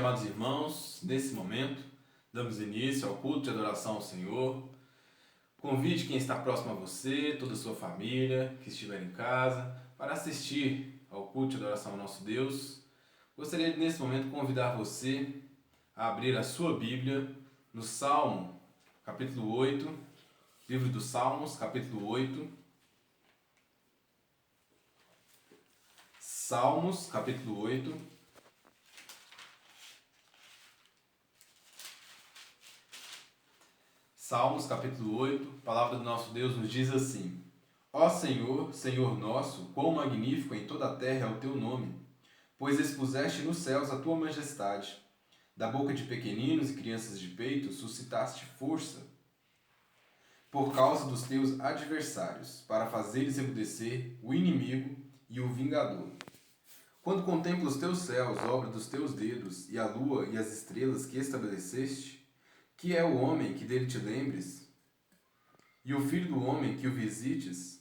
amados irmãos, nesse momento, damos início ao culto de adoração ao Senhor. Convide quem está próximo a você, toda a sua família, que estiver em casa, para assistir ao culto de adoração ao nosso Deus. Gostaria de, nesse momento, convidar você a abrir a sua Bíblia no Salmo, capítulo 8, livro dos Salmos, capítulo 8. Salmos, capítulo 8. Salmos, capítulo 8, a palavra do nosso Deus nos diz assim: Ó Senhor, Senhor nosso, quão magnífico em toda a terra é o teu nome, pois expuseste nos céus a tua majestade. Da boca de pequeninos e crianças de peito suscitaste força, por causa dos teus adversários, para fazeres emudrecer o inimigo e o vingador. Quando contemplo os teus céus, obra dos teus dedos, e a lua e as estrelas que estabeleceste, que é o homem que dele te lembres, e o filho do homem que o visites?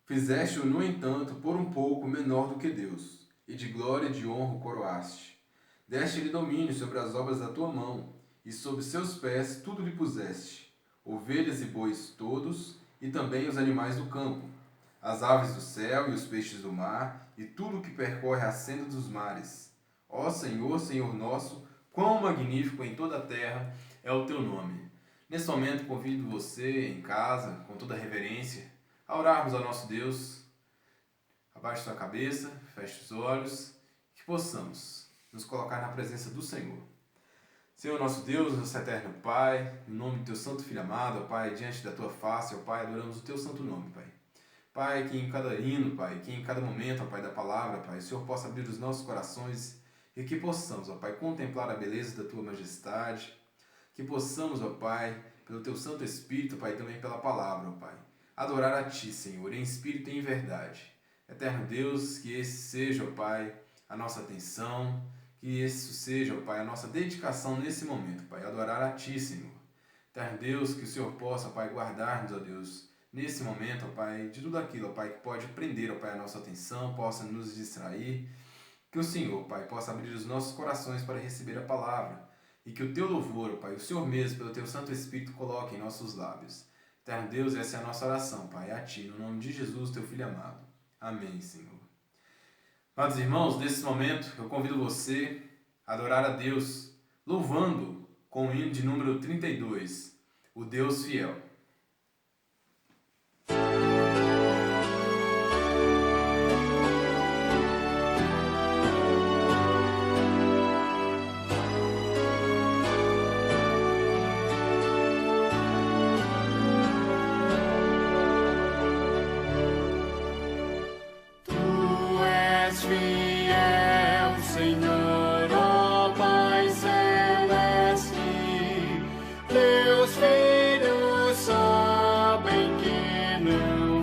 Fizeste-o, no entanto, por um pouco menor do que Deus, e de glória e de honra o coroaste. Deste-lhe domínio sobre as obras da tua mão, e sob seus pés tudo lhe puseste, ovelhas e bois todos, e também os animais do campo, as aves do céu e os peixes do mar, e tudo o que percorre a senda dos mares. Ó Senhor, Senhor nosso, quão magnífico em toda a terra é o teu nome. Nesse momento, convido você em casa, com toda a reverência, a orarmos ao nosso Deus. Abaixe sua cabeça, feche os olhos, que possamos nos colocar na presença do Senhor. Senhor nosso Deus, nosso eterno Pai, em nome do teu santo Filho amado, ó Pai, diante da tua face, ó Pai, adoramos o teu santo nome, Pai. Pai, que em cada hino, Pai, que em cada momento, ó Pai, da palavra, Pai, o Senhor possa abrir os nossos corações e que possamos, ó Pai, contemplar a beleza da tua majestade, que possamos, ó Pai, pelo teu Santo Espírito, Pai, e também pela palavra, ó Pai, adorar a Ti, Senhor, em espírito e em verdade. Eterno Deus, que esse seja, ó Pai, a nossa atenção, que esse seja, ó Pai, a nossa dedicação nesse momento, Pai, adorar a Ti, Senhor. Eterno Deus, que o Senhor possa, ó Pai, guardar-nos, ó Deus, nesse momento, ó Pai, de tudo aquilo, ó Pai, que pode prender, ó Pai, a nossa atenção, possa nos distrair. Que o Senhor, Pai, possa abrir os nossos corações para receber a palavra. E que o teu louvor, ó Pai, o Senhor mesmo, pelo teu Santo Espírito, coloque em nossos lábios. Eterno Deus, essa é a nossa oração, Pai, a Ti, no nome de Jesus, teu Filho amado. Amém, Senhor. Amados irmãos, nesse momento, eu convido você a adorar a Deus, louvando com o hino de número 32, o Deus Fiel. Teus filhos sabem que não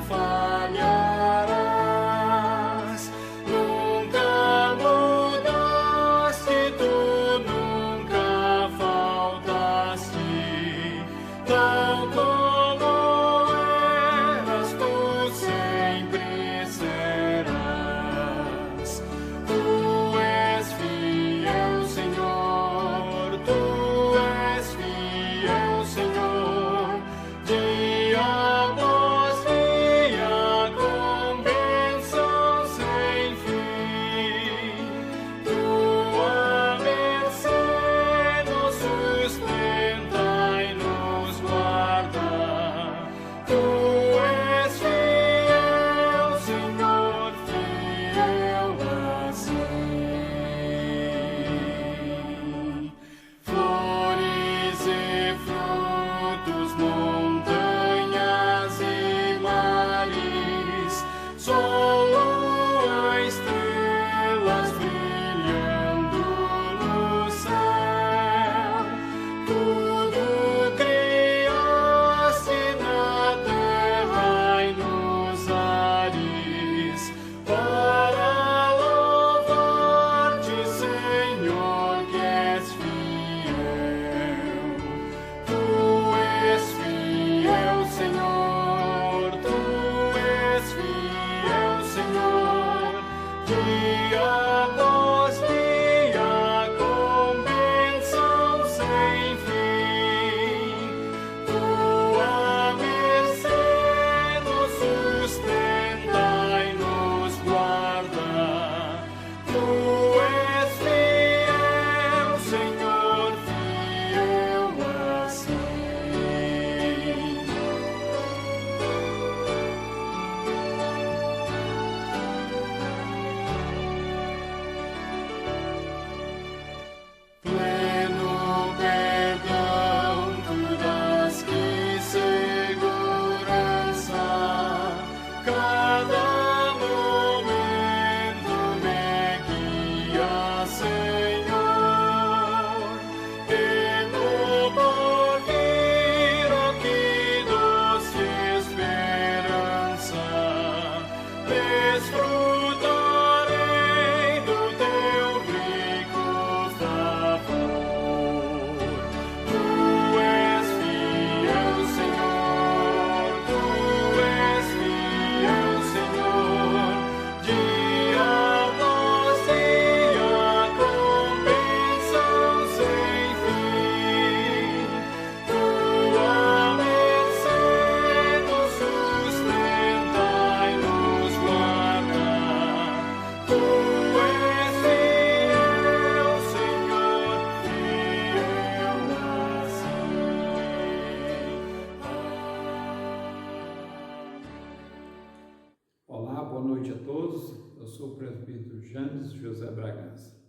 presbítero Janes José Bragança.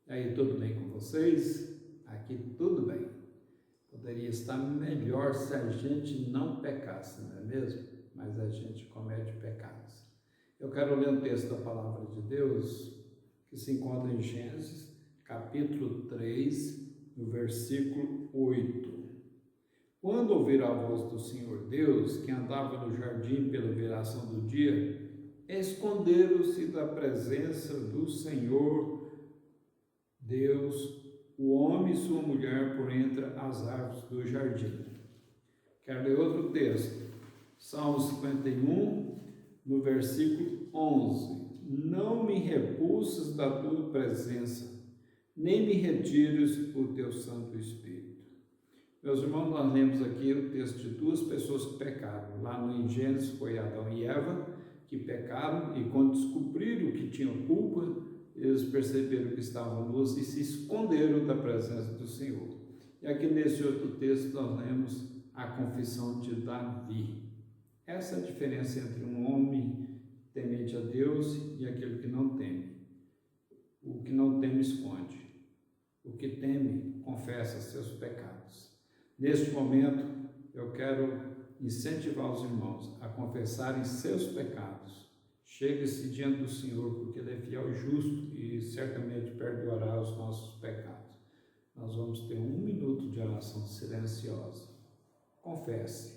E aí, tudo bem com vocês? Aqui tudo bem. Poderia estar melhor se a gente não pecasse, não é mesmo? Mas a gente comete pecados. Eu quero ler um texto da Palavra de Deus que se encontra em Gênesis, capítulo 3, no versículo 8. Quando ouvir a voz do Senhor Deus, que andava no jardim pela viração do dia, esconderam-se da presença do Senhor Deus, o homem e sua mulher por entre as árvores do jardim. Quero ler outro texto, Salmo 51, no versículo 11. Não me repulses da tua presença, nem me retires o teu Santo Espírito. Meus irmãos, nós lemos aqui o texto de duas pessoas que pecaram. Lá no Gênesis foi Adão e Eva que pecaram, e quando descobriram que tinham culpa, eles perceberam que estavam nus e se esconderam da presença do Senhor. E aqui nesse outro texto nós lemos a confissão de Davi. Essa é a diferença entre um homem temente a Deus e aquele que não teme. O que não teme esconde. O que teme confessa seus pecados. Neste momento, eu quero incentivar os irmãos a confessarem seus pecados. Chegue-se diante do Senhor, porque Ele é fiel e justo e certamente perdoará os nossos pecados. Nós vamos ter 1 minuto de oração silenciosa. Confesse.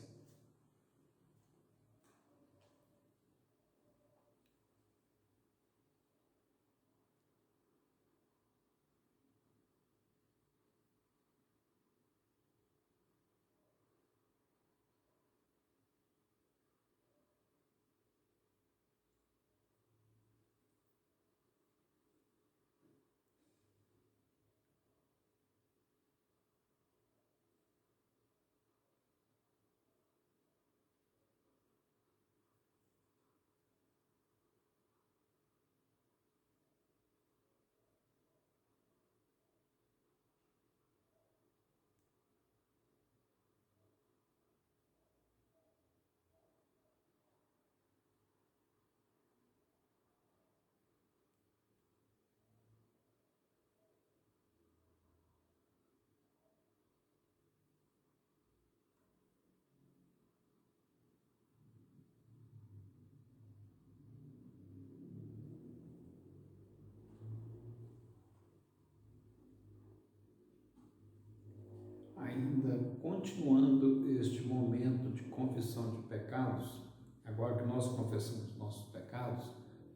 Ainda continuando este momento de confissão de pecados, agora que nós confessamos nossos pecados,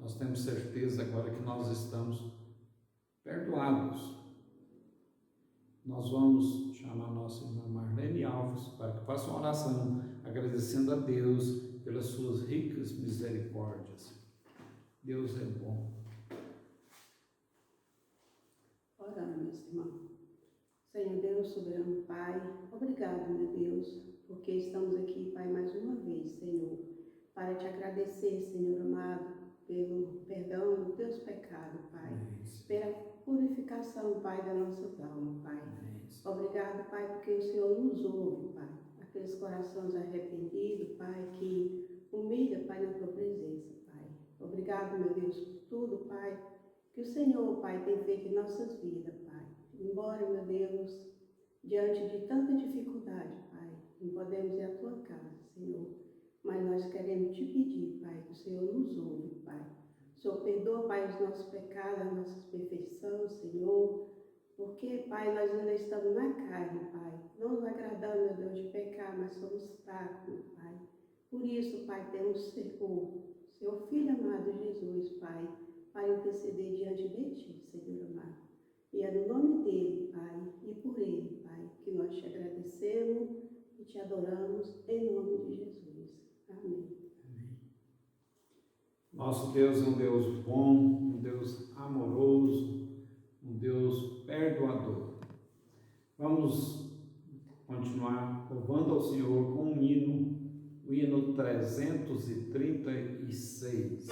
nós temos certeza agora que nós estamos perdoados. Nós vamos chamar nossa irmã Marlene Alves para que faça uma oração, agradecendo a Deus pelas suas ricas misericórdias. Deus é bom. Oramos, meus irmãos. Senhor Deus, soberano Pai, obrigado, meu Deus, porque estamos aqui, Pai, mais uma vez, Senhor, para te agradecer, Senhor amado, pelo perdão dos teus pecados, Pai, pela purificação, Pai, das nossas almas, Pai. Obrigado, Pai, porque o Senhor nos ouve, Pai, aqueles corações arrependidos, Pai, que humilha, Pai, na tua presença, Pai. Obrigado, meu Deus, por tudo, Pai, que o Senhor, Pai, tem feito em nossas vidas, Pai. Embora, meu Deus, diante de tanta dificuldade, Pai, não podemos ir à tua casa, Senhor, mas nós queremos te pedir, Pai, que o Senhor nos ouve, Pai. O Senhor perdoa, Pai, os nossos pecados, as nossas perfeições, Senhor, porque, Pai, nós ainda estamos na carne, Pai. Não nos agradamos, meu Deus, de pecar, mas somos fracos, meu Pai. Por isso, Pai, temos seu Filho amado Jesus, Pai, para interceder diante de ti, Senhor amado. E é no nome dele, Pai, e por ele, Pai, que nós te agradecemos e te adoramos, em nome de Jesus. Amém. Amém. Nosso Deus é um Deus bom, um Deus amoroso, um Deus perdoador. Vamos continuar louvando ao Senhor com um hino, o hino 336.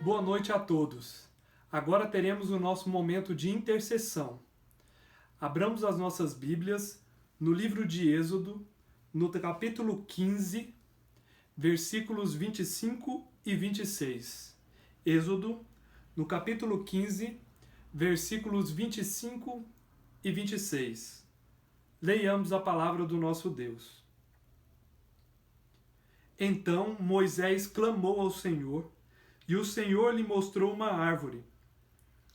Boa noite a todos. Agora teremos o nosso momento de intercessão. Abramos as nossas Bíblias no livro de Êxodo, no capítulo 15, versículos 25 e 26. Êxodo, no capítulo 15, versículos 25 e 26. Leiamos a palavra do nosso Deus. Então Moisés clamou ao Senhor, e o Senhor lhe mostrou uma árvore.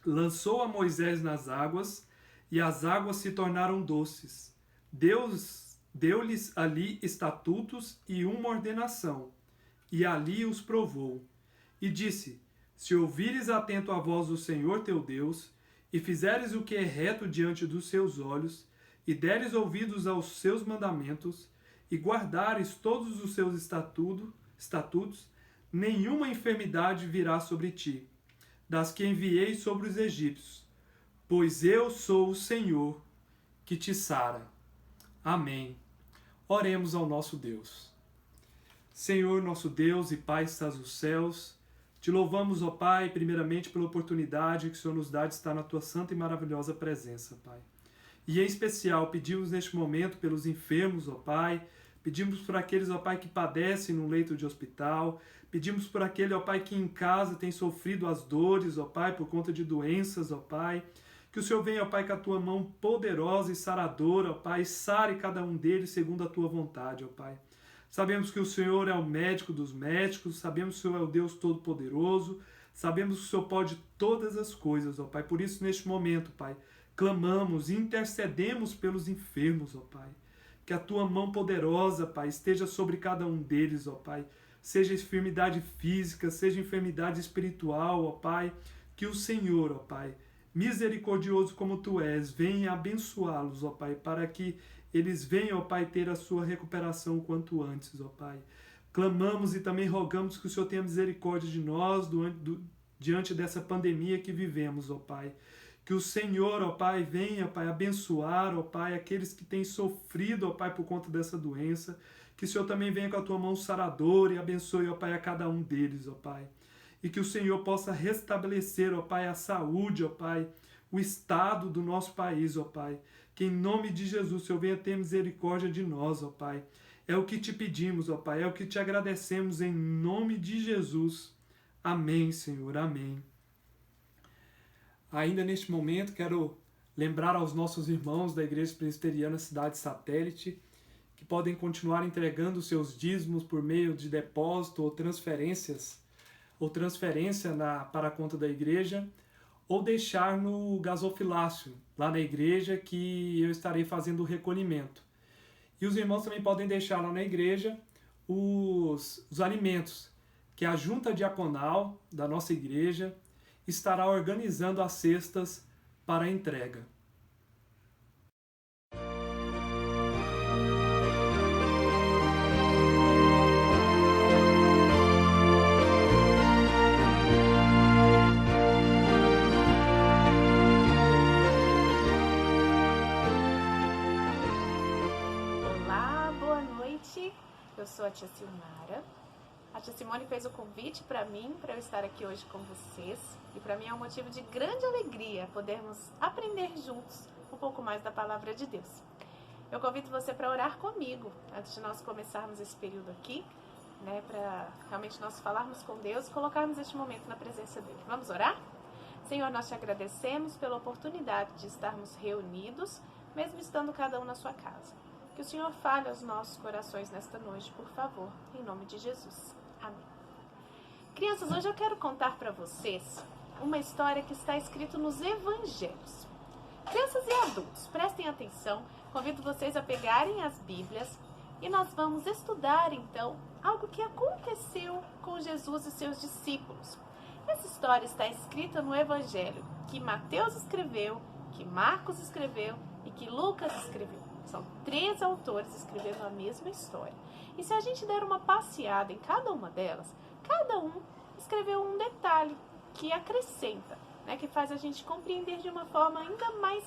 Lançou a Moisés nas águas, e as águas se tornaram doces. Deus deu-lhes ali estatutos e uma ordenação, e ali os provou. E disse: Se ouvires atento a voz do Senhor teu Deus, e fizeres o que é reto diante dos seus olhos, e deres ouvidos aos seus mandamentos, e guardares todos os seus estatutos, nenhuma enfermidade virá sobre ti, das que enviei sobre os egípcios, pois eu sou o Senhor que te sara. Amém. Oremos ao nosso Deus. Senhor, nosso Deus e Pai, estás nos céus, te louvamos, ó Pai, primeiramente pela oportunidade que o Senhor nos dá de estar na tua santa e maravilhosa presença, Pai. E em especial pedimos neste momento pelos enfermos, ó Pai, pedimos por aqueles, ó Pai, que padecem no leito de hospital, pedimos por aquele, ó Pai, que em casa tem sofrido as dores, ó Pai, por conta de doenças, ó Pai, que o Senhor venha, ó Pai, com a tua mão poderosa e saradora, ó Pai, sare cada um deles segundo a tua vontade, ó Pai. Sabemos que o Senhor é o médico dos médicos, sabemos que o Senhor é o Deus Todo-Poderoso, sabemos que o Senhor pode todas as coisas, ó Pai. Por isso, neste momento, Pai, clamamos e intercedemos pelos enfermos, ó Pai. Que a tua mão poderosa, Pai, esteja sobre cada um deles, ó Pai. Seja enfermidade física, seja enfermidade espiritual, ó Pai. Que o Senhor, ó Pai, misericordioso como tu és, venha abençoá-los, ó Pai, para que eles venham, ó Pai, ter a sua recuperação o quanto antes, ó Pai. Clamamos e também rogamos que o Senhor tenha misericórdia de nós diante dessa pandemia que vivemos, ó Pai. Que o Senhor, ó Pai, venha, Pai, abençoar, ó Pai, aqueles que têm sofrido, ó Pai, por conta dessa doença. Que o Senhor também venha com a tua mão saradora e abençoe, ó Pai, a cada um deles, ó Pai. E que o Senhor possa restabelecer, ó Pai, a saúde, ó Pai, o estado do nosso país, ó Pai. Que em nome de Jesus o Senhor venha ter misericórdia de nós, ó Pai. É o que te pedimos, ó Pai, é o que te agradecemos em nome de Jesus. Amém, Senhor, amém. Ainda neste momento quero lembrar aos nossos irmãos da Igreja Presbiteriana Cidade Satélite que podem continuar entregando seus dízimos por meio de depósito ou transferência para a conta da igreja, ou deixar no gasofilácio, lá na igreja, que eu estarei fazendo o recolhimento. E os irmãos também podem deixar lá na igreja os alimentos, que a junta diaconal da nossa igreja estará organizando as cestas para a entrega. Eu sou a tia Silmara. A tia Simone fez o convite para mim, para eu estar aqui hoje com vocês. E para mim é um motivo de grande alegria podermos aprender juntos um pouco mais da palavra de Deus. Eu convido você para orar comigo, antes de nós começarmos esse período aqui, né, para realmente nós falarmos com Deus e colocarmos este momento na presença dele. Vamos orar? Senhor, nós te agradecemos pela oportunidade de estarmos reunidos, mesmo estando cada um na sua casa. Que o Senhor fale aos nossos corações nesta noite, por favor, em nome de Jesus. Amém. Crianças, hoje eu quero contar para vocês uma história que está escrita nos Evangelhos. Crianças e adultos, prestem atenção, convido vocês a pegarem as Bíblias e nós vamos estudar, então, algo que aconteceu com Jesus e seus discípulos. Essa história está escrita no Evangelho que Mateus escreveu, que Marcos escreveu e que Lucas escreveu. São 3 autores escrevendo a mesma história. E se a gente der uma passeada em cada uma delas, cada um escreveu um detalhe que acrescenta, né, que faz a gente compreender de uma forma ainda mais,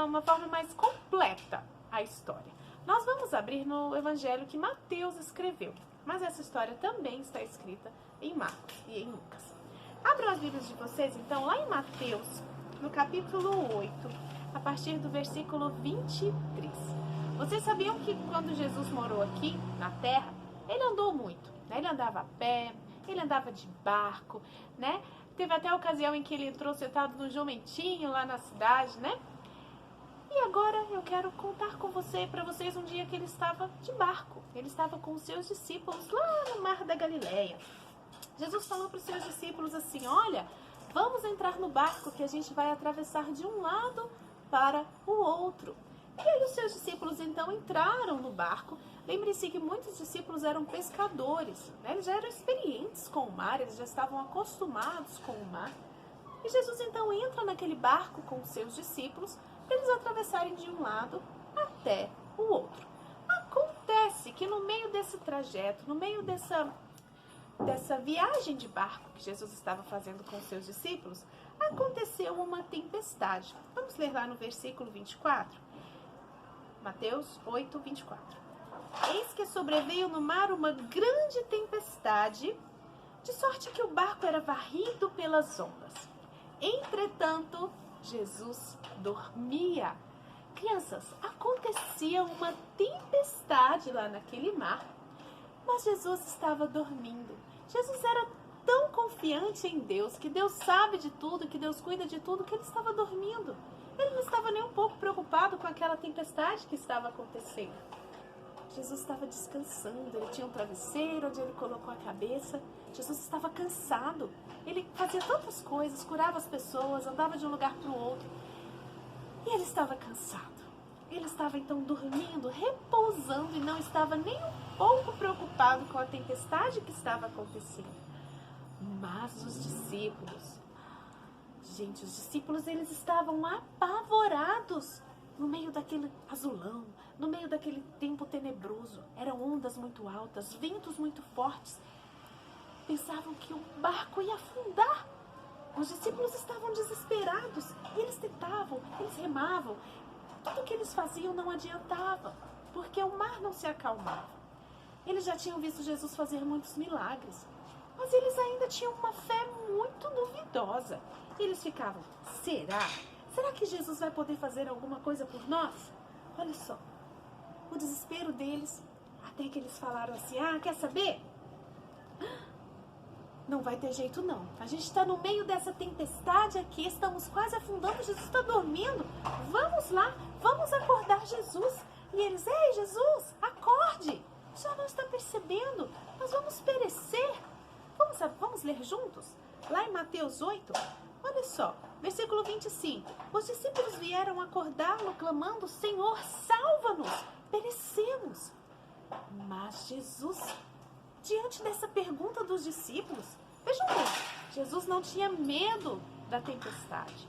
uma forma mais completa a história. Nós vamos abrir no Evangelho que Mateus escreveu, mas essa história também está escrita em Marcos e em Lucas. Abram as Bíblias de vocês, então, lá em Mateus, no capítulo 8, a partir do versículo 23. Vocês sabiam que quando Jesus morou aqui na terra, ele andou muito, né? Ele andava a pé, ele andava de barco, né? Teve até a ocasião em que ele entrou sentado no jumentinho lá na cidade, né? E agora eu quero contar para vocês um dia que ele estava de barco. Ele estava com os seus discípulos lá no Mar da Galileia. Jesus falou para os seus discípulos assim: olha, vamos entrar no barco que a gente vai atravessar de um lado para o outro. E aí os seus discípulos então entraram no barco. Lembre-se que muitos discípulos eram pescadores, né? Eles já eram experientes com o mar, eles já estavam acostumados com o mar. E Jesus então entra naquele barco com os seus discípulos para eles atravessarem de um lado até o outro. Acontece que no meio desse trajeto, no meio dessa viagem de barco que Jesus estava fazendo com os seus discípulos, aconteceu uma tempestade. Vamos ler lá no versículo 24? Mateus 8, 24. Eis que sobreveio no mar uma grande tempestade, de sorte que o barco era varrido pelas ondas. Entretanto, Jesus dormia. Crianças, acontecia uma tempestade lá naquele mar, mas Jesus estava dormindo. Jesus era tão confiante em Deus, que Deus sabe de tudo, que Deus cuida de tudo, que ele estava dormindo. Ele não estava nem um pouco preocupado com aquela tempestade que estava acontecendo. Jesus estava descansando, ele tinha um travesseiro onde ele colocou a cabeça. Jesus estava cansado. Ele fazia tantas coisas, curava as pessoas, andava de um lugar para o outro. E ele estava cansado. Ele estava então dormindo, repousando e não estava nem um pouco preocupado com a tempestade que estava acontecendo. Mas os discípulos, gente, os discípulos eles estavam apavorados no meio daquele azulão, no meio daquele tempo tenebroso. Eram ondas muito altas, ventos muito fortes. Pensavam que o barco ia afundar. Os discípulos estavam desesperados. E eles tentavam, eles remavam. Tudo que eles faziam não adiantava, porque o mar não se acalmava. Eles já tinham visto Jesus fazer muitos milagres, mas eles ainda tinham uma fé muito duvidosa. Eles ficavam: será? Será que Jesus vai poder fazer alguma coisa por nós? Olha só, o desespero deles, até que eles falaram assim: quer saber? Não vai ter jeito não. A gente está no meio dessa tempestade aqui, estamos quase afundando, Jesus está dormindo. Vamos lá, vamos acordar Jesus. E eles: ei, Jesus, acorde. O senhor não está percebendo, nós vamos perecer. Vamos ler juntos? Lá em Mateus 8, olha só, versículo 25. Os discípulos vieram acordá-lo, clamando: Senhor, salva-nos, perecemos. Mas Jesus, diante dessa pergunta dos discípulos, vejam bem, Jesus não tinha medo da tempestade.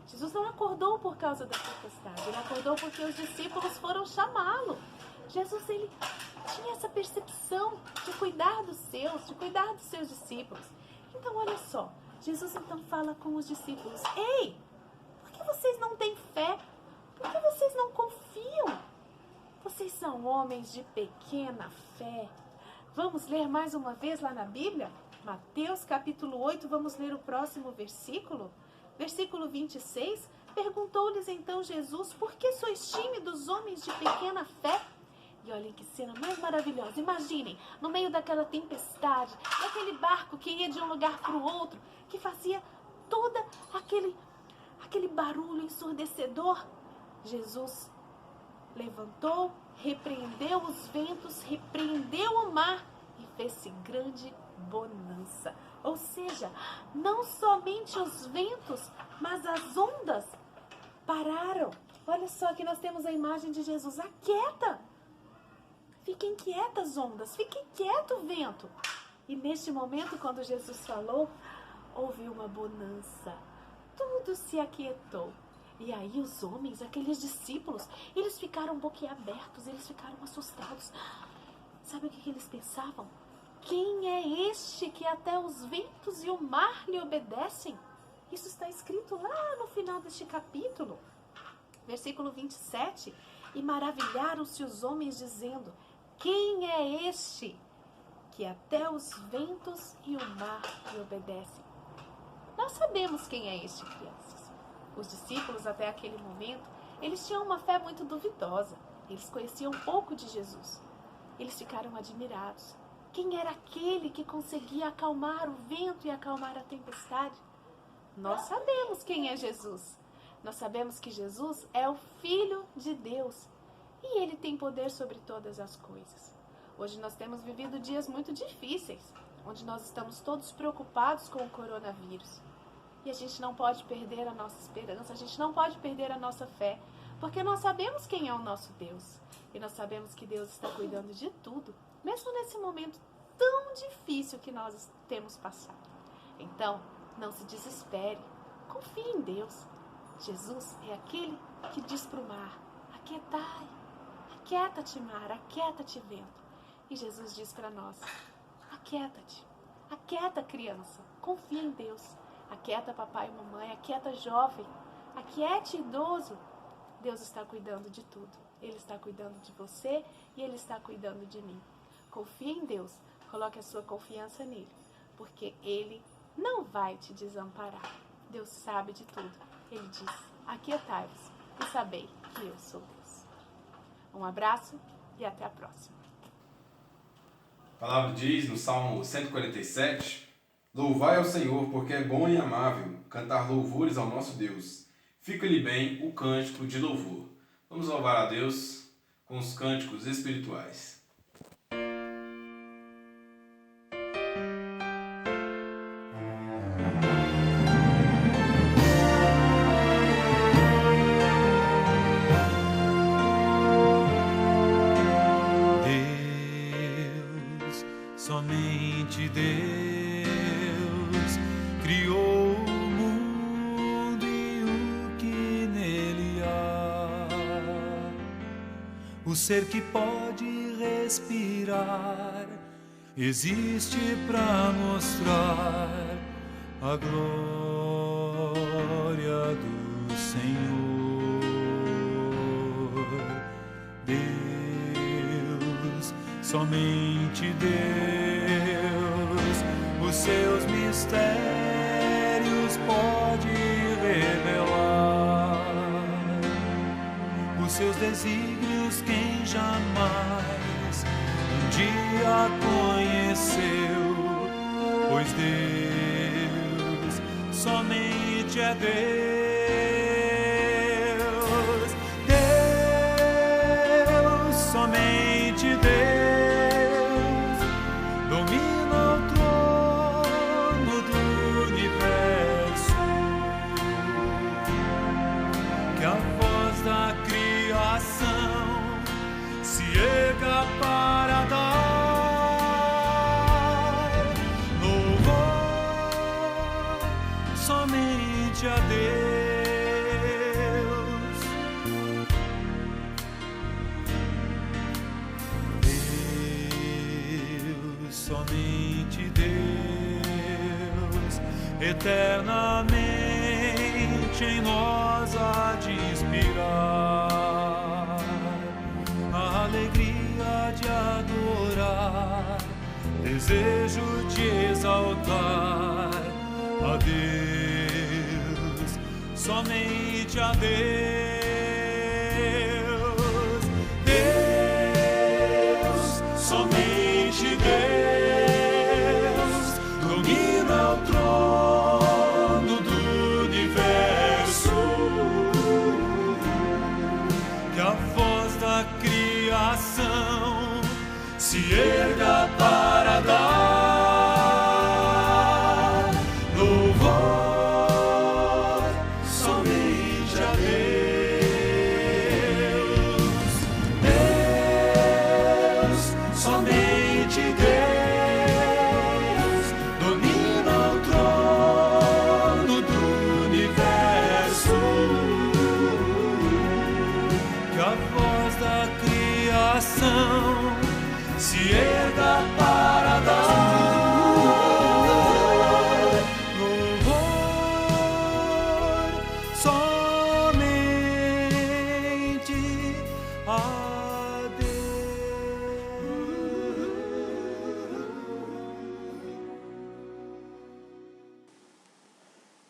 Jesus não acordou por causa da tempestade, ele acordou porque os discípulos foram chamá-lo. Jesus, ele tinha essa percepção de cuidar dos seus discípulos. Então, olha só, Jesus então fala com os discípulos: ei, por que vocês não têm fé? Por que vocês não confiam? Vocês são homens de pequena fé. Vamos ler mais uma vez lá na Bíblia? Mateus capítulo 8, vamos ler o próximo versículo. Versículo 26, perguntou-lhes então Jesus: por que sois tímidos, homens de pequena fé? E olhem que cena mais maravilhosa. Imaginem, no meio daquela tempestade, daquele barco que ia de um lugar para o outro, que fazia todo aquele barulho ensurdecedor. Jesus levantou, repreendeu os ventos, repreendeu o mar e fez-se grande bonança. Ou seja, não somente os ventos, mas as ondas pararam. Olha só que nós temos a imagem de Jesus: aquieta. Fiquem quietas, ondas, fiquem quieto, vento. E neste momento, quando Jesus falou, houve uma bonança. Tudo se aquietou. E aí os homens, aqueles discípulos, eles ficaram boquiabertos, eles ficaram assustados. Sabe o que eles pensavam? Quem é este que até os ventos e o mar lhe obedecem? Isso está escrito lá no final deste capítulo. Versículo 27. E maravilharam-se os homens, dizendo: quem é este que até os ventos e o mar lhe obedecem? Nós sabemos quem é este, crianças. Os discípulos, até aquele momento, eles tinham uma fé muito duvidosa. Eles conheciam pouco de Jesus. Eles ficaram admirados. Quem era aquele que conseguia acalmar o vento e acalmar a tempestade? Nós sabemos quem é Jesus. Nós sabemos que Jesus é o Filho de Deus e Ele tem poder sobre todas as coisas. Hoje nós temos vivido dias muito difíceis, onde nós estamos todos preocupados com o coronavírus. E a gente não pode perder a nossa esperança, a gente não pode perder a nossa fé, porque nós sabemos quem é o nosso Deus. E nós sabemos que Deus está cuidando de tudo, mesmo nesse momento tão difícil que nós temos passado. Então, não se desespere, confie em Deus. Jesus é aquele que diz para o mar: aquietai, aquieta-te mar, aquieta-te vento. E Jesus diz para nós: aquieta-te, aquieta criança, confia em Deus. Aquieta papai e mamãe, aquieta jovem, aquiete idoso. Deus está cuidando de tudo. Ele está cuidando de você e Ele está cuidando de mim. Confie em Deus, coloque a sua confiança nele, porque Ele não vai te desamparar. Deus sabe de tudo. Ele diz: aquietai-vos e sabei que eu sou Deus. Um abraço e até a próxima. A palavra diz no Salmo 147: louvai ao Senhor, porque é bom e amável cantar louvores ao nosso Deus. Fica-lhe bem o cântico de louvor. Vamos louvar a Deus com os cânticos espirituais. Deus, somente Deus, criou o mundo e o que nele há. O ser que pode respirar existe para mostrar a glória do Senhor. Deus, somente Deus, os seus mistérios pode revelar. Os seus desígnios quem jamais um dia conheceu, pois Deus somente é Deus. Deus, somente Deus, domina o trono do universo. Que a voz da criação se erga para dar louvor somente a Deus. Deus, somente Deus, eternamente em nós há de inspirar a alegria de adorar, desejo de exaltar a Deus, somente a Deus. Deus, somente Deus, domina o trono do universo. Que a voz da criação se erga para dar louvor somente a Deus. Deus, somente Deus, domina o trono do universo. Que a voz da criação se erga para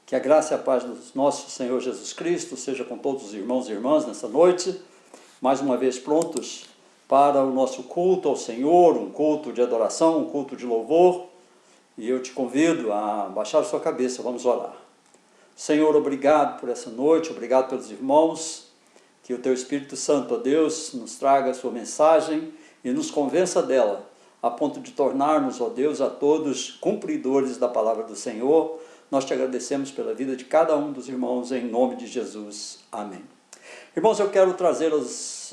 Que a graça e a paz do nosso Senhor Jesus Cristo seja com todos os irmãos e irmãs nessa noite, mais uma vez prontos para o nosso culto ao Senhor, um culto de adoração, um culto de louvor. E eu te convido a baixar a sua cabeça, vamos orar. Senhor, obrigado por essa noite, obrigado pelos irmãos, que o Teu Espírito Santo, ó Deus, nos traga a sua mensagem e nos convença dela, a ponto de tornarmos, ó Deus, a todos cumpridores da palavra do Senhor. Nós te agradecemos pela vida de cada um dos irmãos, em nome de Jesus. Amém. Irmãos, eu quero trazer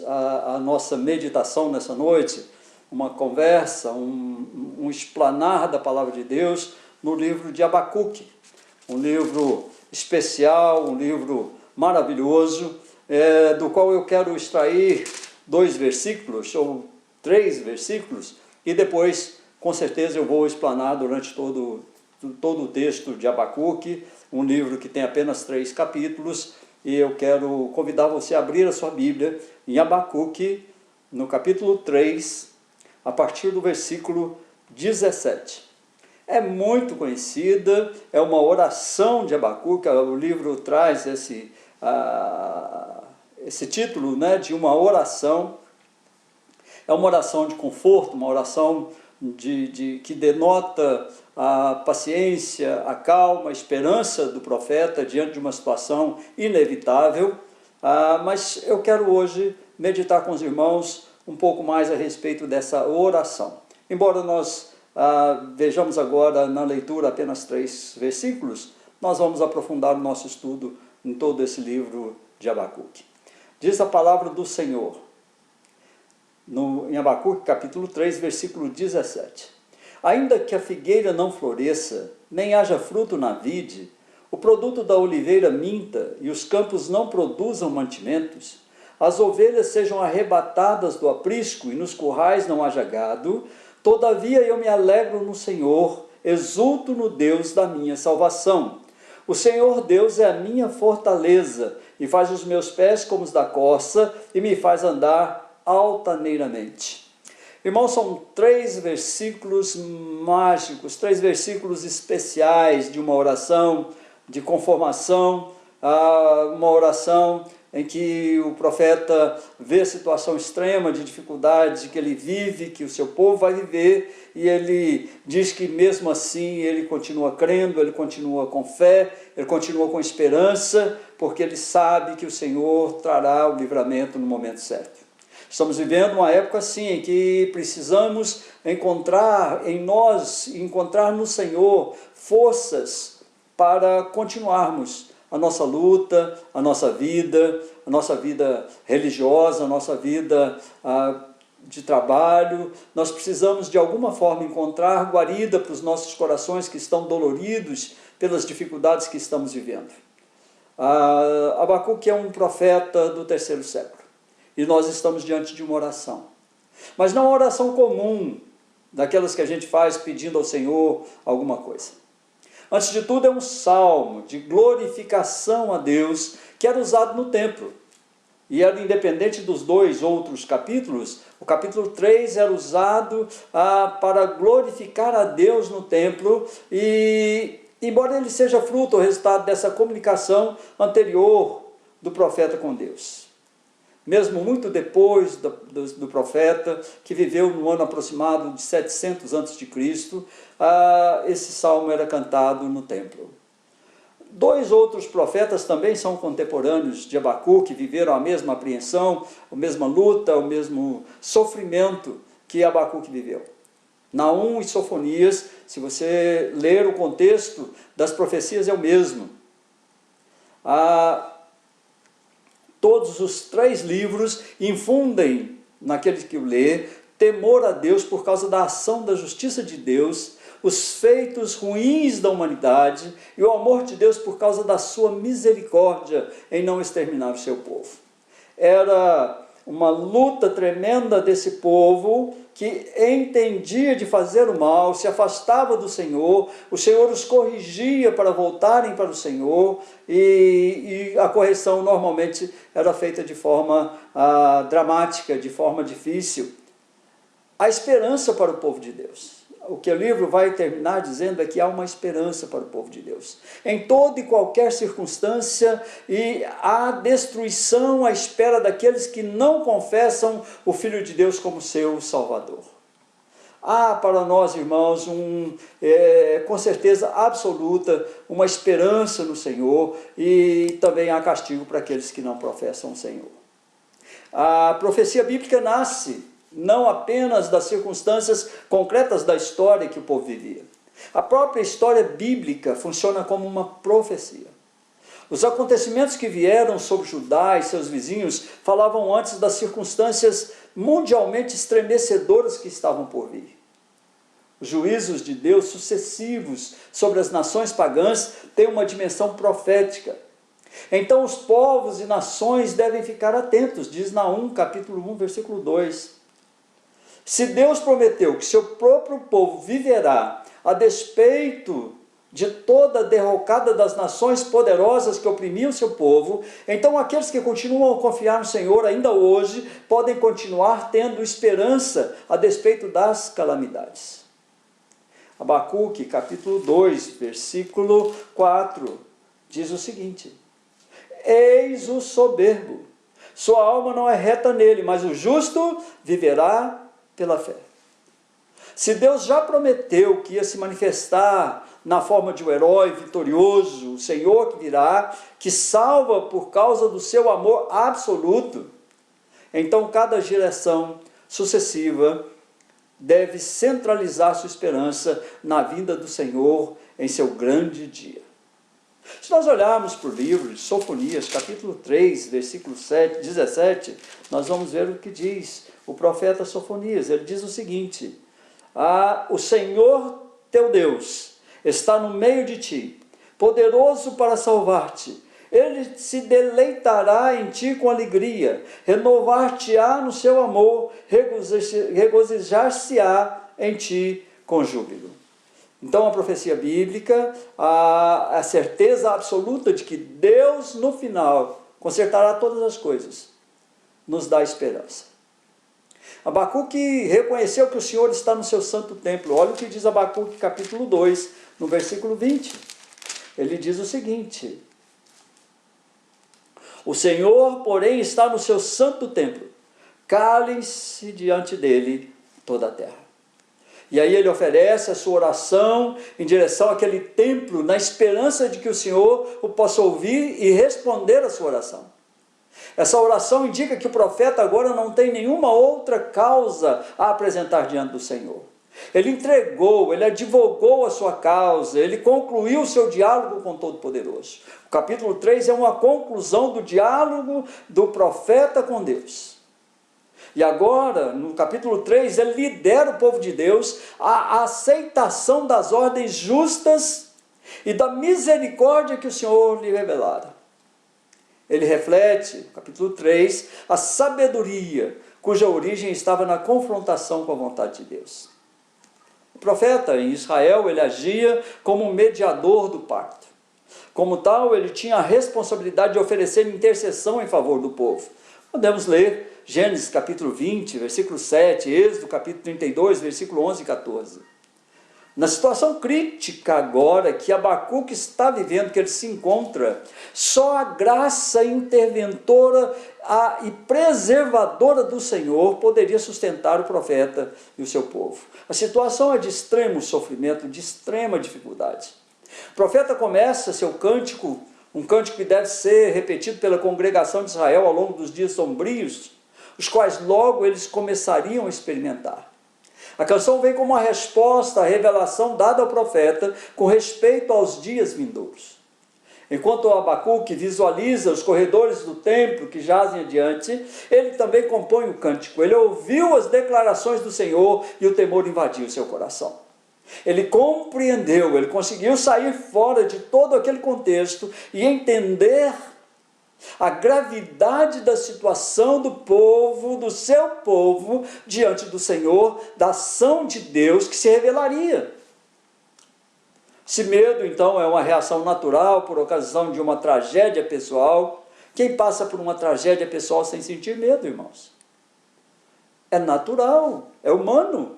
a nossa meditação nessa noite, uma conversa, um explanar da palavra de Deus no livro de Abacuque, um livro especial, um livro maravilhoso, do qual eu quero extrair 2 versículos, ou 3 versículos, e depois, com certeza, eu vou explanar durante todo o texto de Abacuque, um livro que tem apenas 3 capítulos, e eu quero convidar você a abrir a sua Bíblia em Abacuque, no capítulo 3, a partir do versículo 17. É muito conhecida, é uma oração de Abacuque, o livro traz esse título, né, de uma oração. É uma oração de conforto, uma oração que denota a paciência, a calma, a esperança do profeta diante de uma situação inevitável. Mas eu quero hoje meditar com os irmãos um pouco mais a respeito dessa oração. Embora nós vejamos agora na leitura apenas 3 versículos, nós vamos aprofundar o nosso estudo em todo esse livro de Abacuque. Diz a palavra do Senhor, em Abacuque capítulo 3, versículo 17. Ainda que a figueira não floresça, nem haja fruto na vide, o produto da oliveira minta e os campos não produzam mantimentos, as ovelhas sejam arrebatadas do aprisco e nos currais não haja gado, todavia eu me alegro no Senhor, exulto no Deus da minha salvação. O Senhor Deus é a minha fortaleza e faz os meus pés como os da corça e me faz andar altaneiramente. Irmãos, são 3 versículos mágicos, 3 versículos especiais de uma oração de conformação, uma oração em que o profeta vê a situação extrema de dificuldade que ele vive, que o seu povo vai viver, e ele diz que mesmo assim ele continua crendo, ele continua com fé, ele continua com esperança, porque ele sabe que o Senhor trará o livramento no momento certo. Estamos vivendo uma época assim, em que precisamos encontrar em nós, encontrar no Senhor forças para continuarmos a nossa luta, a nossa vida religiosa, a nossa vida de trabalho. Nós precisamos de alguma forma encontrar guarida para os nossos corações que estão doloridos pelas dificuldades que estamos vivendo. Abacuque é um profeta do 3º século. E nós estamos diante de uma oração. Mas não uma oração comum, daquelas que a gente faz pedindo ao Senhor alguma coisa. Antes de tudo, é um salmo de glorificação a Deus, que era usado no templo. E era independente dos 2 outros capítulos, o capítulo 3 era usado para glorificar a Deus no templo, e embora ele seja fruto ou resultado dessa comunicação anterior do profeta com Deus. Mesmo muito depois do profeta, que viveu no ano aproximado de 700 a.C., esse salmo era cantado no templo. 2 outros profetas também são contemporâneos de Abacuque, viveram a mesma apreensão, a mesma luta, o mesmo sofrimento que Abacuque viveu. Naum e Sofonias, se você ler o contexto das profecias, é o mesmo. Todos os 3 livros infundem naquele que o lê temor a Deus por causa da ação da justiça de Deus, os feitos ruins da humanidade e o amor de Deus por causa da sua misericórdia em não exterminar o seu povo. Era uma luta tremenda desse povo que entendia de fazer o mal, se afastava do Senhor, o Senhor os corrigia para voltarem para o Senhor, e a correção normalmente era feita de forma dramática, de forma difícil. A esperança para o povo de Deus. o que o livro vai terminar dizendo é que há uma esperança para o povo de Deus. Em toda e qualquer circunstância, e há destruição à espera daqueles que não confessam o Filho de Deus como seu Salvador. Há para nós, irmãos, com certeza absoluta, uma esperança no Senhor, e também há castigo para aqueles que não professam o Senhor. A profecia bíblica nasce não apenas das circunstâncias concretas da história que o povo vivia. A própria história bíblica funciona como uma profecia. Os acontecimentos que vieram sobre Judá e seus vizinhos falavam antes das circunstâncias mundialmente estremecedoras que estavam por vir. Os juízos de Deus sucessivos sobre as nações pagãs têm uma dimensão profética. Então os povos e nações devem ficar atentos, diz Naum, capítulo 1, versículo 2. Se Deus prometeu que seu próprio povo viverá a despeito de toda a derrocada das nações poderosas que oprimiam seu povo, então aqueles que continuam a confiar no Senhor ainda hoje podem continuar tendo esperança a despeito das calamidades. Abacuque, capítulo 2, versículo 4, diz o seguinte: eis o soberbo, sua alma não é reta nele, mas o justo viverá pela fé. Se Deus já prometeu que ia se manifestar na forma de um herói vitorioso, o Senhor que virá, que salva por causa do seu amor absoluto, então cada geração sucessiva deve centralizar sua esperança na vinda do Senhor em seu grande dia. Se nós olharmos para o livro de Sofonias, capítulo 3, versículo 17, nós vamos ver o que diz o profeta Sofonias. Ele diz o seguinte: o Senhor teu Deus está no meio de ti, poderoso para salvar-te. Ele se deleitará em ti com alegria, renovar-te-á no seu amor, regozijar-se-á em ti com júbilo. Então a profecia bíblica, a certeza absoluta de que Deus no final consertará todas as coisas, nos dá esperança. Abacuque reconheceu que o Senhor está no seu santo templo. Olha o que diz Abacuque capítulo 2, no versículo 20. Ele diz o seguinte: o Senhor, porém, está no seu santo templo, cale-se diante dele toda a terra. E aí ele oferece a sua oração em direção àquele templo, na esperança de que o Senhor o possa ouvir e responder a sua oração. Essa oração indica que o profeta agora não tem nenhuma outra causa a apresentar diante do Senhor. Ele entregou, ele advogou a sua causa, ele concluiu o seu diálogo com o Todo-Poderoso. O capítulo 3 é uma conclusão do diálogo do profeta com Deus. E agora, no capítulo 3, ele lidera o povo de Deus à aceitação das ordens justas e da misericórdia que o Senhor lhe revelara. Ele reflete, no capítulo 3, a sabedoria cuja origem estava na confrontação com a vontade de Deus. O profeta em Israel, ele agia como mediador do pacto. Como tal, ele tinha a responsabilidade de oferecer intercessão em favor do povo. Podemos ler Gênesis capítulo 20, versículo 7, Êxodo capítulo 32, versículo 11 e 14. Na situação crítica agora que Abacuque está vivendo, que ele se encontra, só a graça interventora e preservadora do Senhor poderia sustentar o profeta e o seu povo. A situação é de extremo sofrimento, de extrema dificuldade. O profeta começa seu cântico, um cântico que deve ser repetido pela congregação de Israel ao longo dos dias sombrios, os quais logo eles começariam a experimentar. A canção vem como uma resposta à revelação dada ao profeta com respeito aos dias vindouros. Enquanto o Abacuque visualiza os corredores do templo que jazem adiante, ele também compõe o cântico. Ele ouviu as declarações do Senhor e o temor invadiu seu coração. Ele compreendeu, ele conseguiu sair fora de todo aquele contexto e entender a gravidade da situação do povo, do seu povo, diante do Senhor, da ação de Deus que se revelaria. Se medo, então, é uma reação natural por ocasião de uma tragédia pessoal, quem passa por uma tragédia pessoal sem sentir medo, irmãos? É natural, é humano.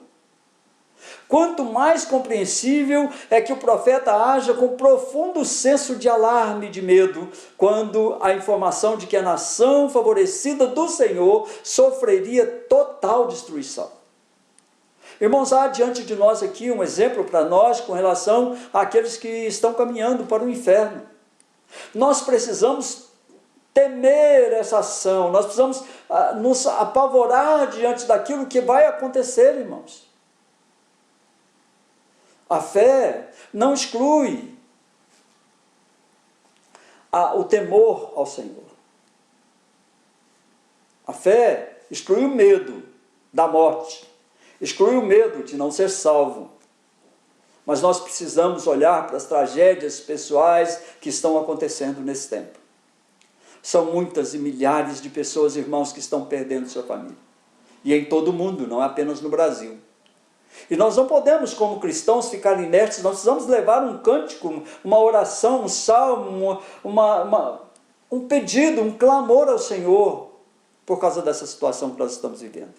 quanto mais compreensível é que o profeta haja com profundo senso de alarme e de medo, quando a informação de que a nação favorecida do Senhor sofreria total destruição. Irmãos, há diante de nós aqui um exemplo para nós com relação àqueles que estão caminhando para o inferno. Nós precisamos temer essa ação, nós precisamos nos apavorar diante daquilo que vai acontecer, irmãos. A fé não exclui o temor ao Senhor. A fé exclui o medo da morte, exclui o medo de não ser salvo. Mas nós precisamos olhar para as tragédias pessoais que estão acontecendo nesse tempo. São muitas e milhares de pessoas, irmãos, que estão perdendo sua família. E em todo o mundo, não apenas no Brasil. E nós não podemos, como cristãos, ficar inertes. Nós precisamos levar um cântico, uma oração, um salmo, um pedido, um clamor ao Senhor por causa dessa situação que nós estamos vivendo.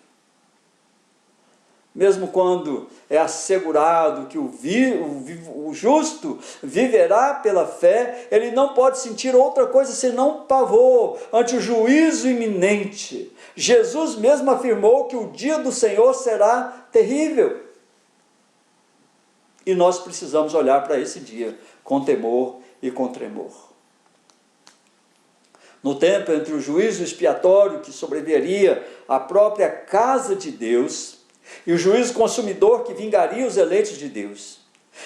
Mesmo quando é assegurado que o justo viverá pela fé, ele não pode sentir outra coisa senão pavor ante o juízo iminente. Jesus mesmo afirmou que o dia do Senhor será terrível. E nós precisamos olhar para esse dia com temor e com tremor. No tempo entre o juízo expiatório que sobreviria à própria casa de Deus e o juízo consumidor que vingaria os eleitos de Deus,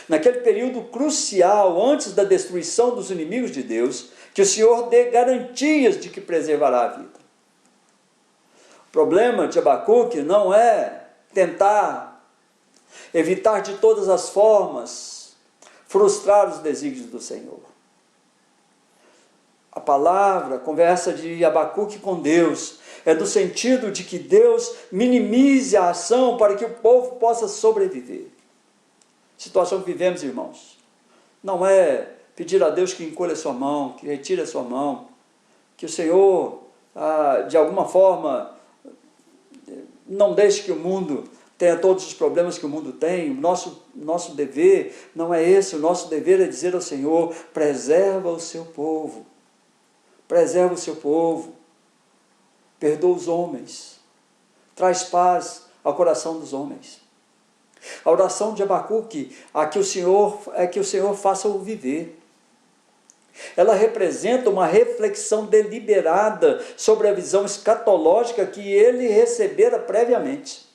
naquele período crucial antes da destruição dos inimigos de Deus, que o Senhor dê garantias de que preservará a vida. O problema de Abacuque não é tentar evitar de todas as formas frustrar os desígnios do Senhor. A palavra, a conversa de Abacuque com Deus, é do sentido de que Deus minimize a ação para que o povo possa sobreviver. Situação que vivemos, irmãos, não é pedir a Deus que encolha a sua mão, que retire a sua mão, que o Senhor, de alguma forma, não deixe que o mundo tenha todos os problemas que o mundo tem. Nosso dever não é esse. O nosso dever é dizer ao Senhor: preserva o seu povo, preserva o seu povo, perdoa os homens, traz paz ao coração dos homens. A oração de Abacuque é que o Senhor faça-o viver. Ela representa uma reflexão deliberada sobre a visão escatológica que ele recebera previamente.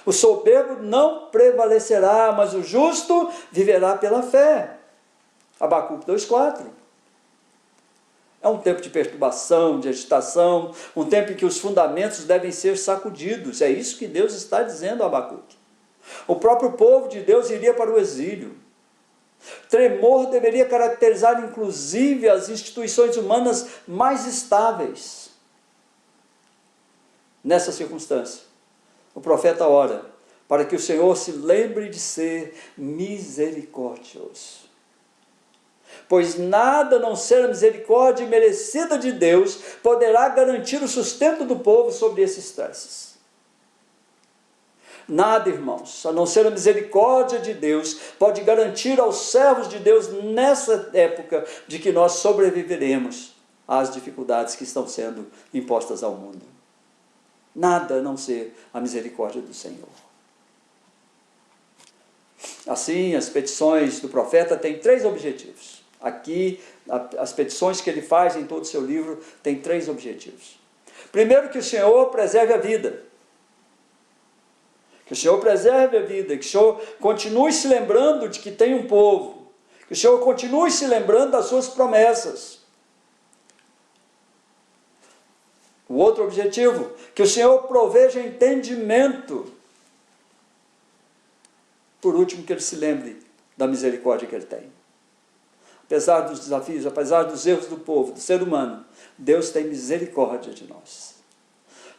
O soberbo não prevalecerá, mas o justo viverá pela fé. Abacuque 2,4. É um tempo de perturbação, de agitação, um tempo em que os fundamentos devem ser sacudidos. É isso que Deus está dizendo a Abacuque. O próprio povo de Deus iria para o exílio. Tremor deveria caracterizar inclusive as instituições humanas mais estáveis. Nessa circunstância, o profeta ora para que o Senhor se lembre de ser misericordioso. Pois nada a não ser a misericórdia merecida de Deus poderá garantir o sustento do povo sobre esses estresses. Nada, irmãos, a não ser a misericórdia de Deus pode garantir aos servos de Deus nessa época de que nós sobreviveremos às dificuldades que estão sendo impostas ao mundo. Nada a não ser a misericórdia do Senhor. Assim, as petições do profeta têm 3 objetivos. Aqui, as petições que ele faz em todo o seu livro têm 3 objetivos. Primeiro, que o Senhor preserve a vida. Que o Senhor preserve a vida, que o Senhor continue se lembrando de que tem um povo, que o Senhor continue se lembrando das suas promessas. O outro objetivo, que o Senhor proveja entendimento. Por último, que ele se lembre da misericórdia que ele tem. Apesar dos desafios, apesar dos erros do povo, do ser humano, Deus tem misericórdia de nós.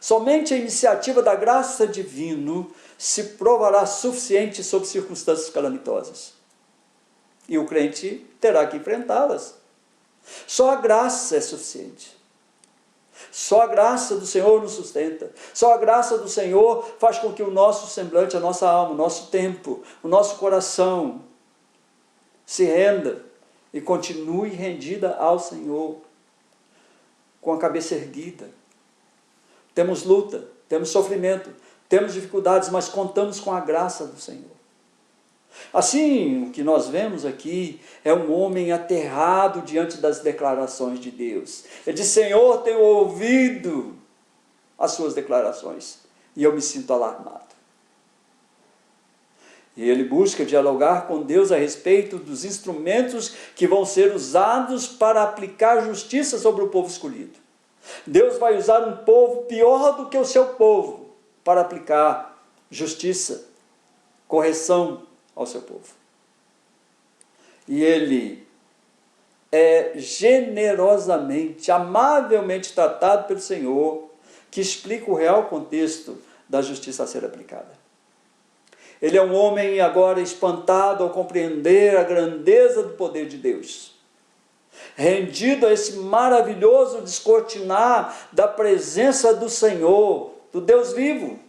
Somente a iniciativa da graça divina se provará suficiente sob circunstâncias calamitosas. E o crente terá que enfrentá-las. Só a graça é suficiente. Só a graça do Senhor nos sustenta. Só a graça do Senhor faz com que o nosso semblante, a nossa alma, o nosso tempo, o nosso coração se renda e continue rendida ao Senhor, com a cabeça erguida. Temos luta, temos sofrimento, temos dificuldades, mas contamos com a graça do Senhor. Assim, o que nós vemos aqui é um homem aterrado diante das declarações de Deus. Ele diz: Senhor, tenho ouvido as suas declarações e eu me sinto alarmado. E ele busca dialogar com Deus a respeito dos instrumentos que vão ser usados para aplicar justiça sobre o povo escolhido. Deus vai usar um povo pior do que o seu povo para aplicar justiça, correção ao seu povo. E ele é generosamente, amavelmente tratado pelo Senhor, que explica o real contexto da justiça a ser aplicada. Ele é um homem agora espantado ao compreender a grandeza do poder de Deus, rendido a esse maravilhoso descortinar da presença do Senhor, do Deus vivo.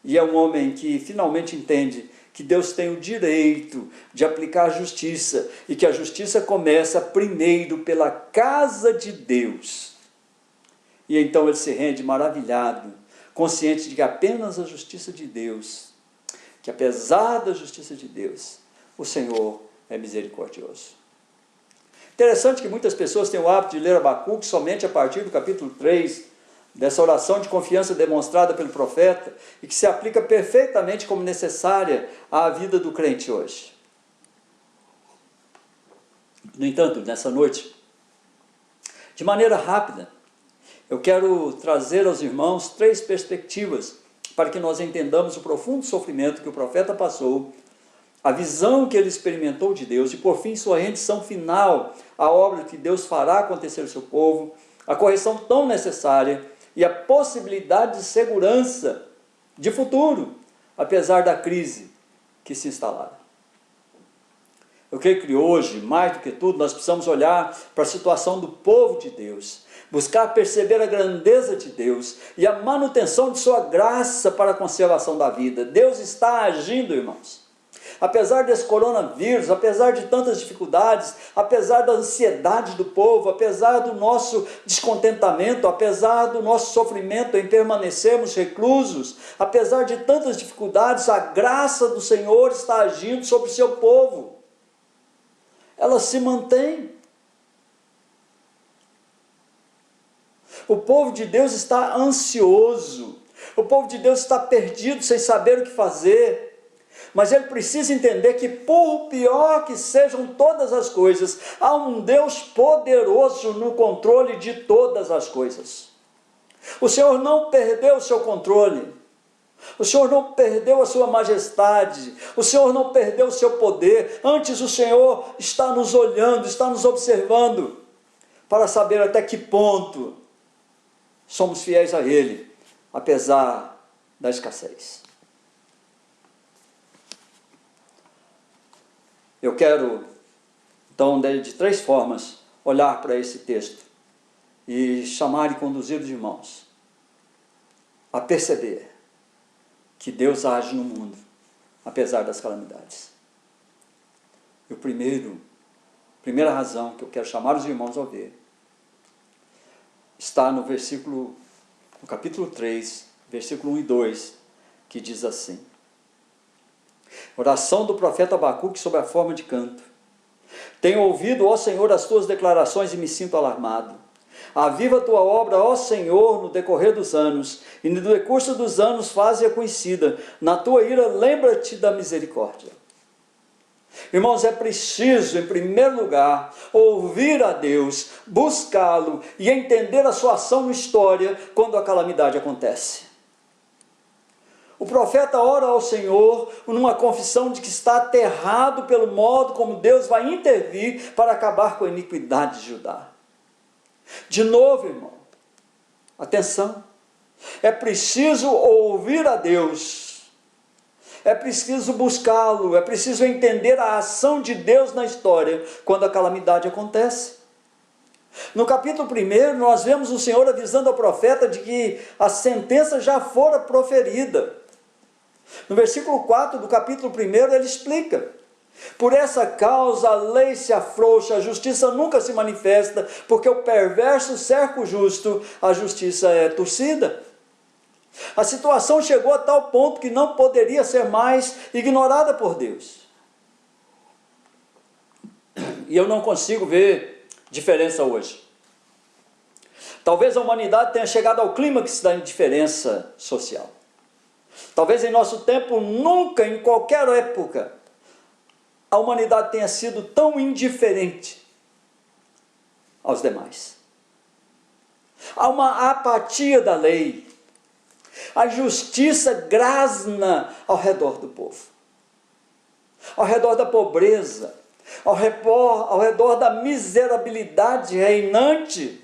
E é um homem que finalmente entende que Deus tem o direito de aplicar a justiça, e que a justiça começa primeiro pela casa de Deus. E então ele se rende maravilhado, consciente de que apenas a justiça de Deus, que apesar da justiça de Deus, o Senhor é misericordioso. Interessante que muitas pessoas têm o hábito de ler Abacuque somente a partir do capítulo 3, dessa oração de confiança demonstrada pelo profeta, e que se aplica perfeitamente como necessária à vida do crente hoje. No entanto, nessa noite, de maneira rápida, eu quero trazer aos irmãos 3 perspectivas para que nós entendamos o profundo sofrimento que o profeta passou, a visão que ele experimentou de Deus e, por fim, sua rendição final à obra que Deus fará acontecer no seu povo, a correção tão necessária e a possibilidade de segurança de futuro, apesar da crise que se instalara. Eu creio que hoje, mais do que tudo, nós precisamos olhar para a situação do povo de Deus, buscar perceber a grandeza de Deus e a manutenção de sua graça para a conservação da vida. Deus está agindo, irmãos. Apesar desse coronavírus, apesar de tantas dificuldades, apesar da ansiedade do povo, apesar do nosso descontentamento, apesar do nosso sofrimento em permanecermos reclusos, apesar de tantas dificuldades, a graça do Senhor está agindo sobre o seu povo. Ela se mantém. O povo de Deus está ansioso, o povo de Deus está perdido, sem saber o que fazer. Mas ele precisa entender que, por pior que sejam todas as coisas, há um Deus poderoso no controle de todas as coisas. O Senhor não perdeu o seu controle, o Senhor não perdeu a sua majestade, o Senhor não perdeu o seu poder. Antes, o Senhor está nos olhando, está nos observando, para saber até que ponto somos fiéis a Ele, apesar da escassez. Eu quero, então, de 3 formas, olhar para esse texto e chamar e conduzir os irmãos a perceber que Deus age no mundo, apesar das calamidades. E a primeira razão que eu quero chamar os irmãos a ver está no capítulo 3, versículo 1 e 2, que diz assim: oração do profeta Abacuque sob a forma de canto. Tenho ouvido, ó Senhor, as tuas declarações e me sinto alarmado. Aviva a tua obra, ó Senhor, no decorrer dos anos, e no decurso dos anos faze-a conhecida. Na tua ira lembra-te da misericórdia. Irmãos, é preciso, em primeiro lugar, ouvir a Deus, buscá-lo e entender a sua ação na história quando a calamidade acontece. O profeta ora ao Senhor numa confissão de que está aterrado pelo modo como Deus vai intervir para acabar com a iniquidade de Judá. De novo, irmão, atenção, é preciso ouvir a Deus, é preciso buscá-lo, é preciso entender a ação de Deus na história quando a calamidade acontece. No capítulo 1, nós vemos o Senhor avisando ao profeta de que a sentença já fora proferida. No versículo 4 do capítulo 1, ele explica: por essa causa a lei se afrouxa, a justiça nunca se manifesta, porque o perverso cerca o justo, a justiça é torcida. A situação chegou a tal ponto que não poderia ser mais ignorada por Deus. E eu não consigo ver diferença hoje. Talvez a humanidade tenha chegado ao clímax da indiferença social. Talvez em nosso tempo, nunca, em qualquer época, a humanidade tenha sido tão indiferente aos demais. Há uma apatia da lei. A justiça grasna ao redor do povo, ao redor da pobreza, ao redor da miserabilidade reinante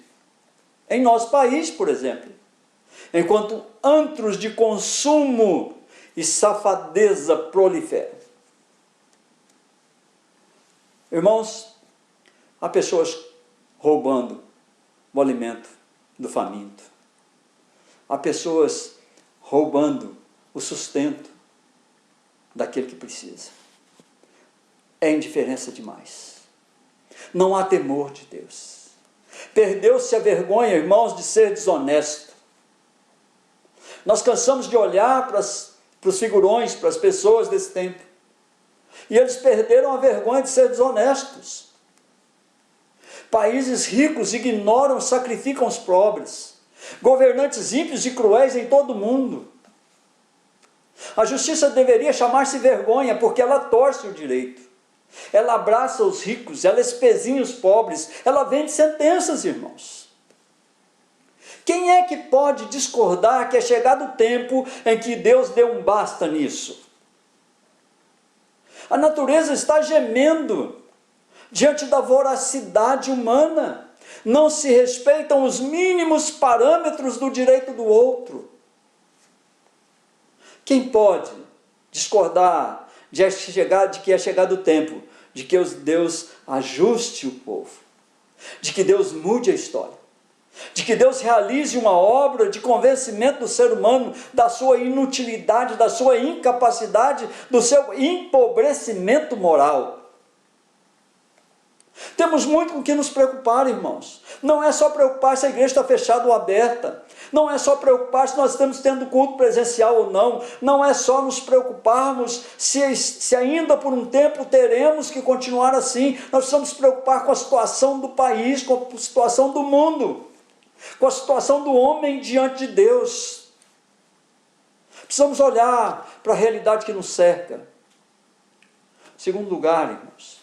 em nosso país, por exemplo. Enquanto antros de consumo e safadeza proliferam. Irmãos, há pessoas roubando o alimento do faminto. Há pessoas roubando o sustento daquele que precisa. É indiferença demais. Não há temor de Deus. Perdeu-se a vergonha, irmãos, de ser desonesto. Nós cansamos de olhar para os figurões, para as pessoas desse tempo. E eles perderam a vergonha de ser desonestos. Países ricos ignoram, sacrificam os pobres. Governantes ímpios e cruéis em todo o mundo. A justiça deveria chamar-se vergonha, porque ela torce o direito. Ela abraça os ricos, ela espezinha os pobres, ela vende sentenças, irmãos. Quem é que pode discordar que é chegado o tempo em que Deus deu um basta nisso? A natureza está gemendo diante da voracidade humana. Não se respeitam os mínimos parâmetros do direito do outro. Quem pode discordar de que é chegado o tempo de que Deus ajuste o povo, de que Deus mude a história, de que Deus realize uma obra de convencimento do ser humano da sua inutilidade, da sua incapacidade, do seu empobrecimento moral? Temos muito com que nos preocupar, irmãos. Não é só preocupar se a igreja está fechada ou aberta. Não é só preocupar se nós estamos tendo culto presencial ou não. Não é só nos preocuparmos se ainda por um tempo teremos que continuar assim. Nós precisamos nos preocupar com a situação do país, com a situação do mundo, com a situação do homem diante de Deus. Precisamos olhar para a realidade que nos cerca. Segundo lugar, irmãos,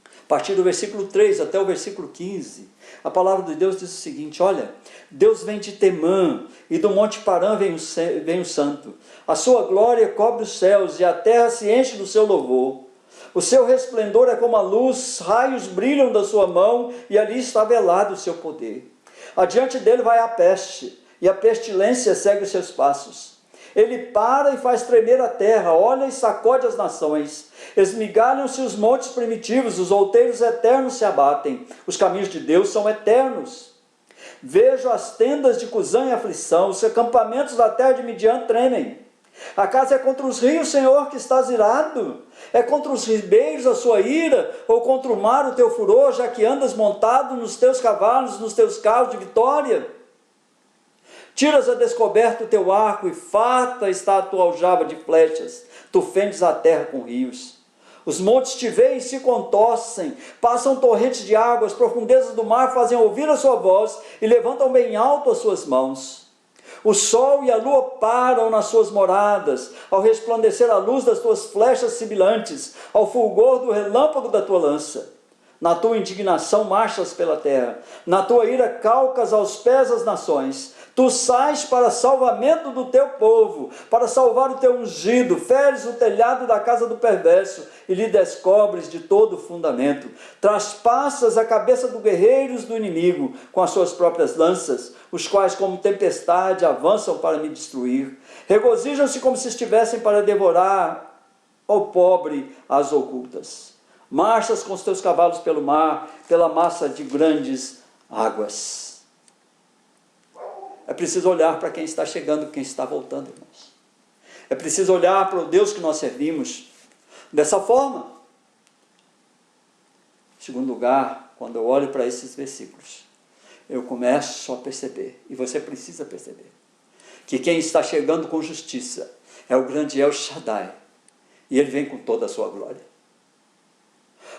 a partir do versículo 3 até o versículo 15, a palavra de Deus diz o seguinte: olha, Deus vem de Temã, e do monte Parã vem o santo. A sua glória cobre os céus, e a terra se enche do seu louvor. O seu resplendor é como a luz, raios brilham da sua mão, e ali está velado o seu poder. Adiante dele vai a peste, e a pestilência segue os seus passos. Ele para e faz tremer a terra, olha e sacode as nações. Esmigalham-se os montes primitivos, os outeiros eternos se abatem. Os caminhos de Deus são eternos. Vejo as tendas de Cusã em aflição, os acampamentos da terra de Midian tremem. Acaso é contra os rios, Senhor, que estás irado? É contra os ribeiros a sua ira? Ou contra o mar o teu furor, já que andas montado nos teus cavalos, nos teus carros de vitória? Tiras a descoberto o teu arco, e farta está a tua aljava de flechas. Tu fendes a terra com rios. Os montes te veem e se contorcem, passam torrentes de água, as profundezas do mar fazem ouvir a sua voz, e levantam bem alto as suas mãos. O sol e a lua param nas suas moradas, ao resplandecer a luz das tuas flechas sibilantes, ao fulgor do relâmpago da tua lança. Na tua indignação marchas pela terra, na tua ira calcas aos pés as nações. Tu sais para salvamento do teu povo, para salvar o teu ungido, feres o telhado da casa do perverso e lhe descobres de todo o fundamento. Traspassas a cabeça dos guerreiros do inimigo com as suas próprias lanças, os quais como tempestade avançam para me destruir. Regozijam-se como se estivessem para devorar ao pobre às ocultas. Marchas com os teus cavalos pelo mar, pela massa de grandes águas. É preciso olhar para quem está chegando, quem está voltando, irmãos. É preciso olhar para o Deus que nós servimos dessa forma. Em segundo lugar, quando eu olho para esses versículos, eu começo a perceber, e você precisa perceber, que quem está chegando com justiça é o grande El Shaddai, e ele vem com toda a sua glória.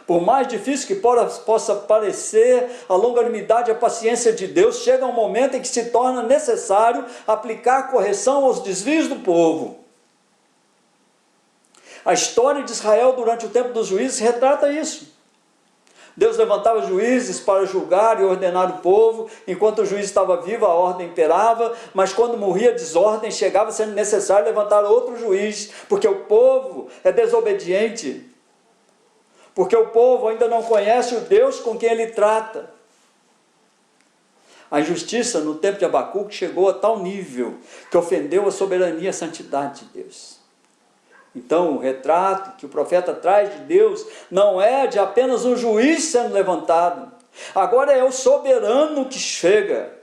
Por mais difícil que possa parecer, a longanimidade e a paciência de Deus chega um momento em que se torna necessário aplicar correção aos desvios do povo. A história de Israel durante o tempo dos juízes retrata isso. Deus levantava juízes para julgar e ordenar o povo. Enquanto o juiz estava vivo, a ordem imperava, mas quando morria a desordem, chegava sendo necessário levantar outro juiz, porque o povo é desobediente, porque o povo ainda não conhece o Deus com quem ele trata. A injustiça no tempo de Abacuque chegou a tal nível que ofendeu a soberania e a santidade de Deus. Então, o retrato que o profeta traz de Deus não é de apenas um juiz sendo levantado. Agora é o soberano que chega,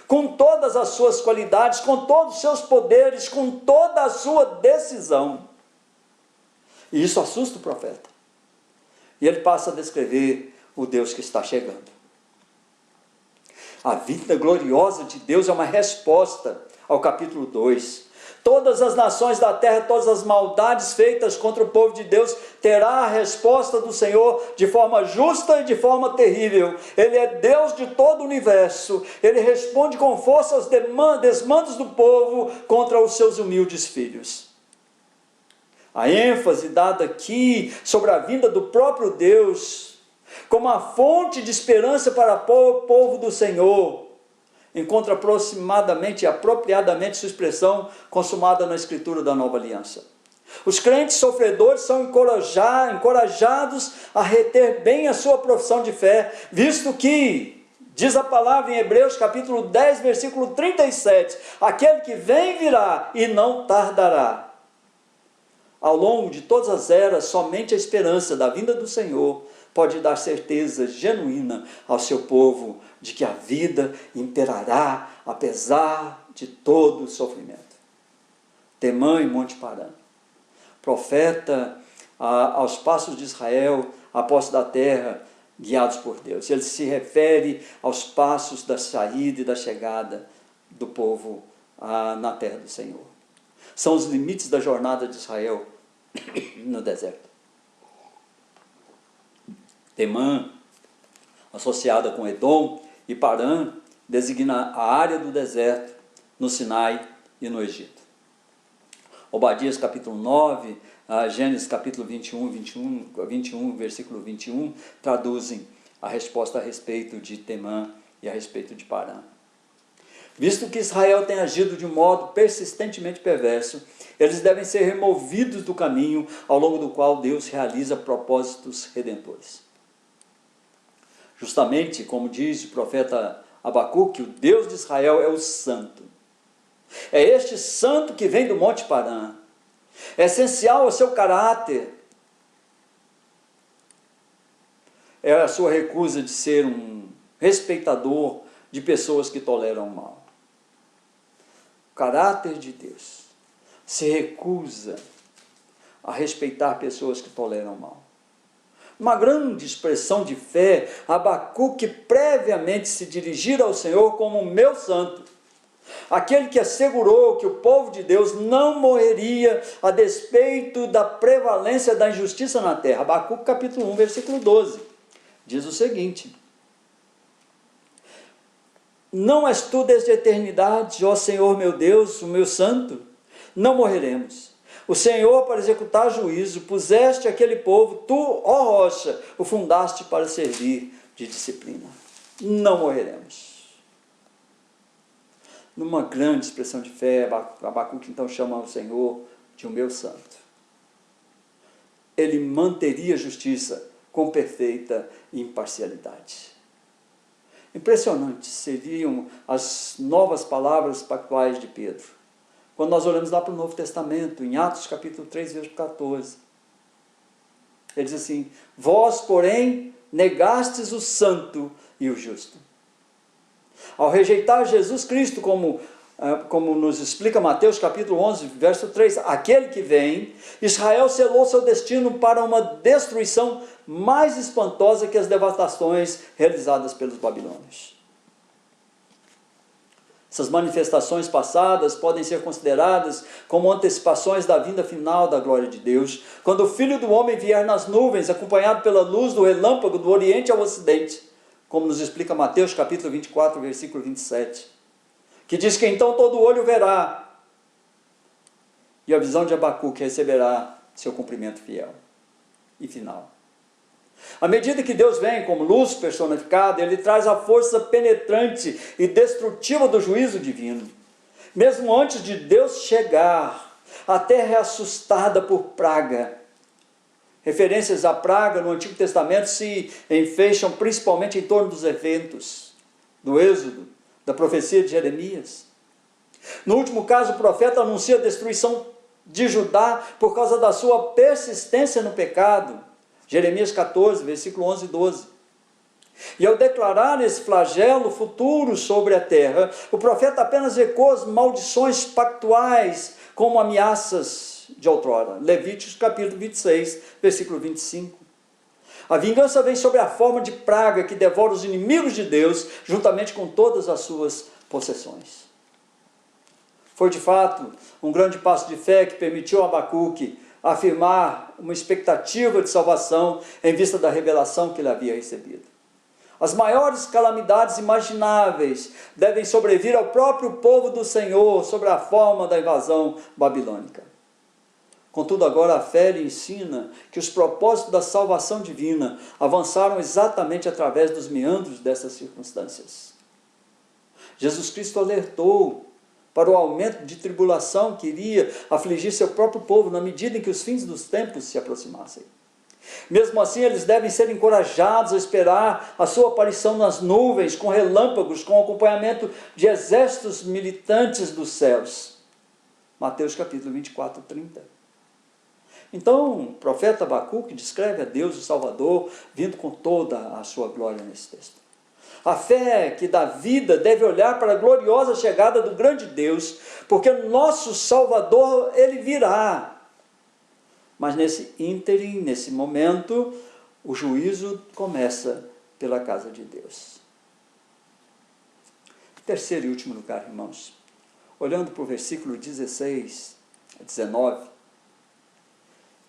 com todas as suas qualidades, com todos os seus poderes, com toda a sua decisão. E isso assusta o profeta. E ele passa a descrever o Deus que está chegando. A vinda gloriosa de Deus é uma resposta ao capítulo 2. Todas as nações da terra, todas as maldades feitas contra o povo de Deus, terá a resposta do Senhor de forma justa e de forma terrível. Ele é Deus de todo o universo. Ele responde com força aos desmandos do povo contra os seus humildes filhos. A ênfase dada aqui sobre a vinda do próprio Deus, como a fonte de esperança para o povo do Senhor, encontra aproximadamente e apropriadamente sua expressão consumada na Escritura da Nova Aliança. Os crentes sofredores são encorajados a reter bem a sua profissão de fé, visto que, diz a palavra em Hebreus capítulo 10, versículo 37, aquele que vem virá e não tardará. Ao longo de todas as eras, somente a esperança da vinda do Senhor pode dar certeza genuína ao seu povo de que a vida imperará apesar de todo o sofrimento. Temã e Monte Parã. Profeta aos passos de Israel, a posse da terra, guiados por Deus. Ele se refere aos passos da saída e da chegada do povo na terra do Senhor. São os limites da jornada de Israel no deserto. Temã, associada com Edom, e Parã, designa a área do deserto no Sinai e no Egito. Obadias capítulo 9, Gênesis capítulo 21, versículo 21, traduzem a resposta a respeito de Temã e a respeito de Parã. Visto que Israel tem agido de um modo persistentemente perverso, eles devem ser removidos do caminho ao longo do qual Deus realiza propósitos redentores. Justamente, como diz o profeta Abacuque, o Deus de Israel é o santo. É este santo que vem do Monte Parã. É essencial ao seu caráter. É a sua recusa de ser um respeitador de pessoas que toleram o mal. O caráter de Deus se recusa a respeitar pessoas que toleram o mal. Uma grande expressão de fé, Abacuque previamente se dirigir ao Senhor como o meu santo, aquele que assegurou que o povo de Deus não morreria a despeito da prevalência da injustiça na terra. Abacuque capítulo 1, versículo 12, diz o seguinte: não és tu desde a eternidade, ó Senhor meu Deus, o meu santo? Não morreremos. O Senhor, para executar juízo, puseste aquele povo, tu, ó rocha, o fundaste para servir de disciplina. Não morreremos. Numa grande expressão de fé, Abacuque então chama o Senhor de o meu santo. Ele manteria a justiça com perfeita imparcialidade. Impressionantes seriam as novas palavras pactuais de Pedro. Quando nós olhamos lá para o Novo Testamento, em Atos capítulo 3, versículo 14. Ele diz assim: vós, porém, negastes o santo e o justo. Ao rejeitar Jesus Cristo, como nos explica Mateus capítulo 11, verso 3, aquele que vem, Israel selou seu destino para uma destruição mais espantosa que as devastações realizadas pelos babilônios. Essas manifestações passadas podem ser consideradas como antecipações da vinda final da glória de Deus, quando o Filho do Homem vier nas nuvens, acompanhado pela luz do relâmpago do Oriente ao Ocidente, como nos explica Mateus capítulo 24, versículo 27, que diz que então todo olho verá, e a visão de Abacuque receberá seu cumprimento fiel e final. À medida que Deus vem como luz personificada, Ele traz a força penetrante e destrutiva do juízo divino. Mesmo antes de Deus chegar, a terra é assustada por praga. Referências à praga no Antigo Testamento se enfeixam principalmente em torno dos eventos do Êxodo, da profecia de Jeremias. No último caso, o profeta anuncia a destruição de Judá por causa da sua persistência no pecado. Jeremias 14, versículo 11 e 12. E ao declarar esse flagelo futuro sobre a terra, o profeta apenas ecoa as maldições pactuais como ameaças de outrora. Levíticos capítulo 26, versículo 25. A vingança vem sob a forma de praga que devora os inimigos de Deus, juntamente com todas as suas possessões. Foi de fato um grande passo de fé que permitiu a Abacuque afirmar uma expectativa de salvação em vista da revelação que ele havia recebido. As maiores calamidades imagináveis devem sobrevir ao próprio povo do Senhor sob a forma da invasão babilônica. Contudo, agora a fé lhe ensina que os propósitos da salvação divina avançaram exatamente através dos meandros dessas circunstâncias. Jesus Cristo alertou para o aumento de tribulação que iria afligir seu próprio povo na medida em que os fins dos tempos se aproximassem. Mesmo assim, eles devem ser encorajados a esperar a sua aparição nas nuvens, com relâmpagos, com acompanhamento de exércitos militantes dos céus. Mateus capítulo 24, 30. Então, o profeta Abacuque descreve a Deus, o Salvador, vindo com toda a sua glória nesse texto. A fé que dá vida deve olhar para a gloriosa chegada do grande Deus, porque nosso Salvador, Ele virá. Mas nesse ínterim, nesse momento, o juízo começa pela casa de Deus. Terceiro e último lugar, irmãos, olhando para o versículo 16 a 19,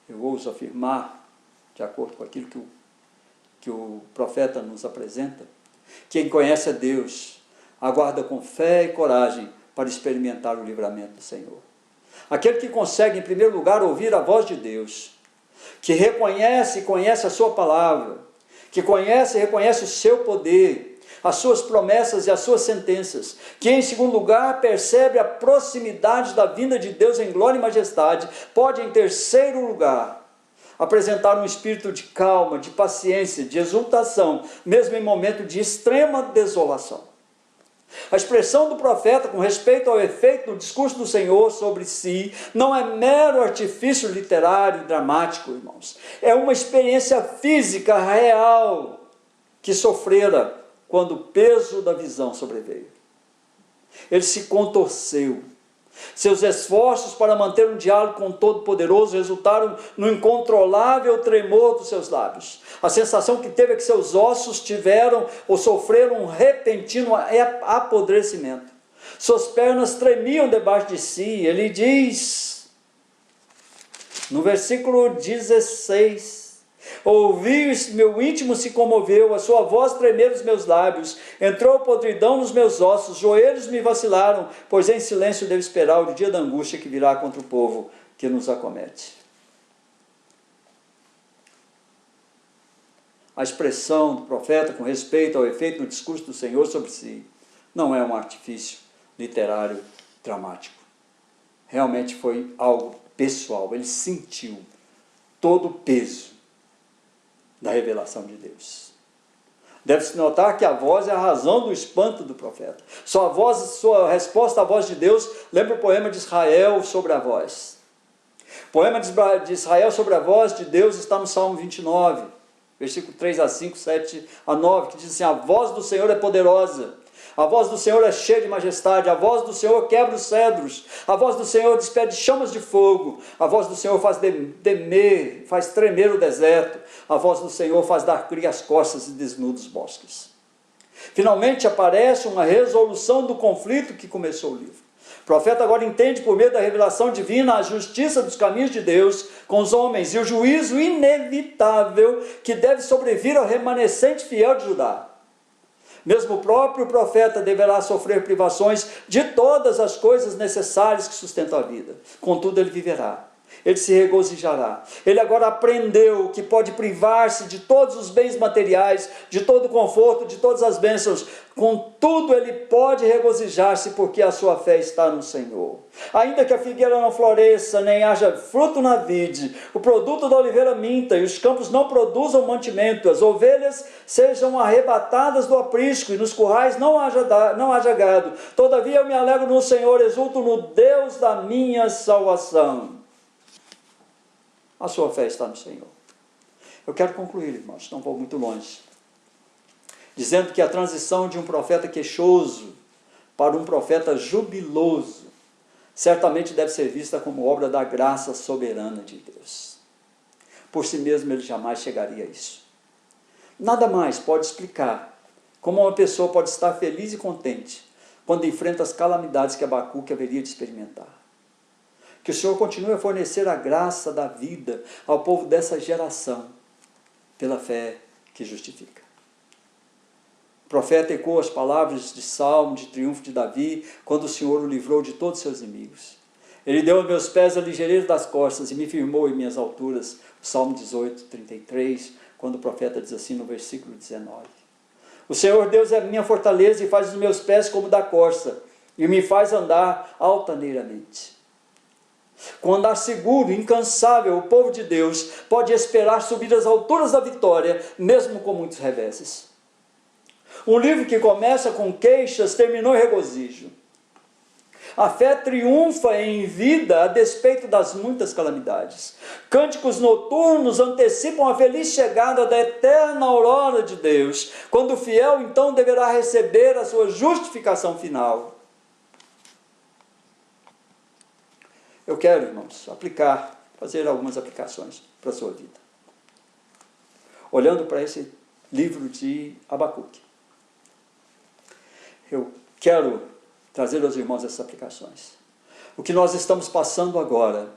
eu ouso afirmar, de acordo com aquilo que o profeta nos apresenta, quem conhece a Deus aguarda com fé e coragem para experimentar o livramento do Senhor. Aquele que consegue, em primeiro lugar, ouvir a voz de Deus, que reconhece e conhece a sua palavra, que conhece e reconhece o seu poder, as suas promessas e as suas sentenças, que em segundo lugar percebe a proximidade da vinda de Deus em glória e majestade, pode em terceiro lugar apresentar um espírito de calma, de paciência, de exultação, mesmo em momento de extrema desolação. A expressão do profeta com respeito ao efeito do discurso do Senhor sobre si não é mero artifício literário e dramático, irmãos. É uma experiência física real que sofrera quando o peso da visão sobreveio. Ele se contorceu. Seus esforços para manter um diálogo com o Todo-Poderoso resultaram no incontrolável tremor dos seus lábios. A sensação que teve é que seus ossos tiveram ou sofreram um repentino apodrecimento. Suas pernas tremiam debaixo de si. Ele diz, no versículo 16... ouvi, meu íntimo se comoveu, a sua voz tremer os meus lábios, entrou podridão nos meus ossos, joelhos me vacilaram, pois em silêncio devo esperar o dia da angústia que virá contra o povo que nos acomete. A expressão do profeta com respeito ao efeito do discurso do Senhor sobre si não é um artifício literário dramático. Realmente foi algo pessoal, ele sentiu todo o peso da revelação de Deus. Deve-se notar que a voz é a razão do espanto do profeta. Sua resposta à voz de Deus lembra o poema de Israel sobre a voz. O poema de Israel sobre a voz de Deus está no Salmo 29, versículo 3 a 5, 7 a 9, que diz assim: a voz do Senhor é poderosa, a voz do Senhor é cheia de majestade, a voz do Senhor quebra os cedros, a voz do Senhor despede chamas de fogo, a voz do Senhor faz faz tremer o deserto, a voz do Senhor faz dar cria as costas e desnuda os bosques. Finalmente aparece uma resolução do conflito que começou o livro. O profeta agora entende, por meio da revelação divina, a justiça dos caminhos de Deus com os homens e o juízo inevitável que deve sobrevir ao remanescente fiel de Judá. Mesmo o próprio profeta deverá sofrer privações de todas as coisas necessárias que sustentam a vida. Contudo, ele viverá. Ele se regozijará. Ele agora aprendeu que pode privar-se de todos os bens materiais, de todo o conforto, de todas as bênçãos. Contudo, ele pode regozijar-se porque a sua fé está no Senhor. Ainda que a figueira não floresça, nem haja fruto na vide, o produto da oliveira minta e os campos não produzam mantimento, as ovelhas sejam arrebatadas do aprisco e nos currais não haja gado. Todavia eu me alegro no Senhor, exulto no Deus da minha salvação. A sua fé está no Senhor. Eu quero concluir, irmãos, não vou muito longe, dizendo que a transição de um profeta queixoso para um profeta jubiloso certamente deve ser vista como obra da graça soberana de Deus. Por si mesmo ele jamais chegaria a isso. Nada mais pode explicar como uma pessoa pode estar feliz e contente quando enfrenta as calamidades que Abacuque haveria de experimentar. Que o Senhor continue a fornecer a graça da vida ao povo dessa geração, pela fé que justifica. O profeta ecoou as palavras de salmo, de triunfo de Davi, quando o Senhor o livrou de todos os seus inimigos. Ele deu aos meus pés a ligeireza das costas e me firmou em minhas alturas. O Salmo 18, 33, quando o profeta diz assim no versículo 19. O Senhor Deus é a minha fortaleza e faz os meus pés como da corça, e me faz andar altaneiramente. Com andar seguro, incansável, o povo de Deus pode esperar subir às alturas da vitória, mesmo com muitos reveses. Um livro que começa com queixas, terminou em regozijo. A fé triunfa em vida a despeito das muitas calamidades. Cânticos noturnos antecipam a feliz chegada da eterna aurora de Deus, quando o fiel então deverá receber a sua justificação final. Eu quero, irmãos, fazer algumas aplicações para a sua vida. Olhando para esse livro de Abacuque, eu quero trazer aos irmãos essas aplicações. O que nós estamos passando agora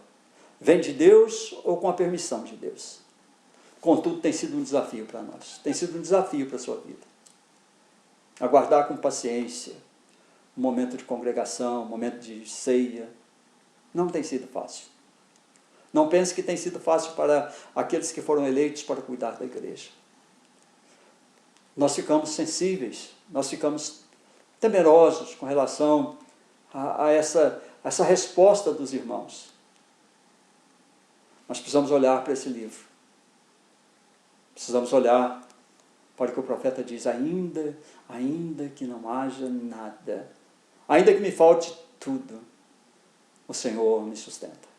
vem de Deus ou com a permissão de Deus? Contudo, tem sido um desafio para nós, tem sido um desafio para a sua vida. Aguardar com paciência um momento de congregação, um momento de ceia, não tem sido fácil. Não pense que tem sido fácil para aqueles que foram eleitos para cuidar da igreja. Nós ficamos sensíveis, nós ficamos temerosos com relação a essa resposta dos irmãos. Nós precisamos olhar para esse livro. Precisamos olhar para o que o profeta diz: ainda que não haja nada, ainda que me falte tudo, o Senhor me sustenta.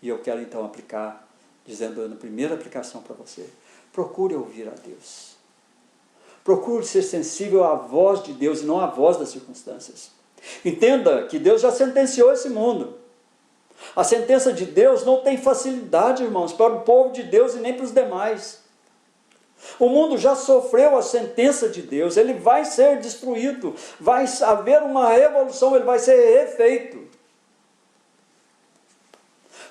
E eu quero então aplicar, dizendo na primeira aplicação para você: procure ouvir a Deus. Procure ser sensível à voz de Deus e não à voz das circunstâncias. Entenda que Deus já sentenciou esse mundo. A sentença de Deus não tem facilidade, irmãos, para o povo de Deus e nem para os demais. O mundo já sofreu a sentença de Deus, ele vai ser destruído, vai haver uma revolução, ele vai ser refeito.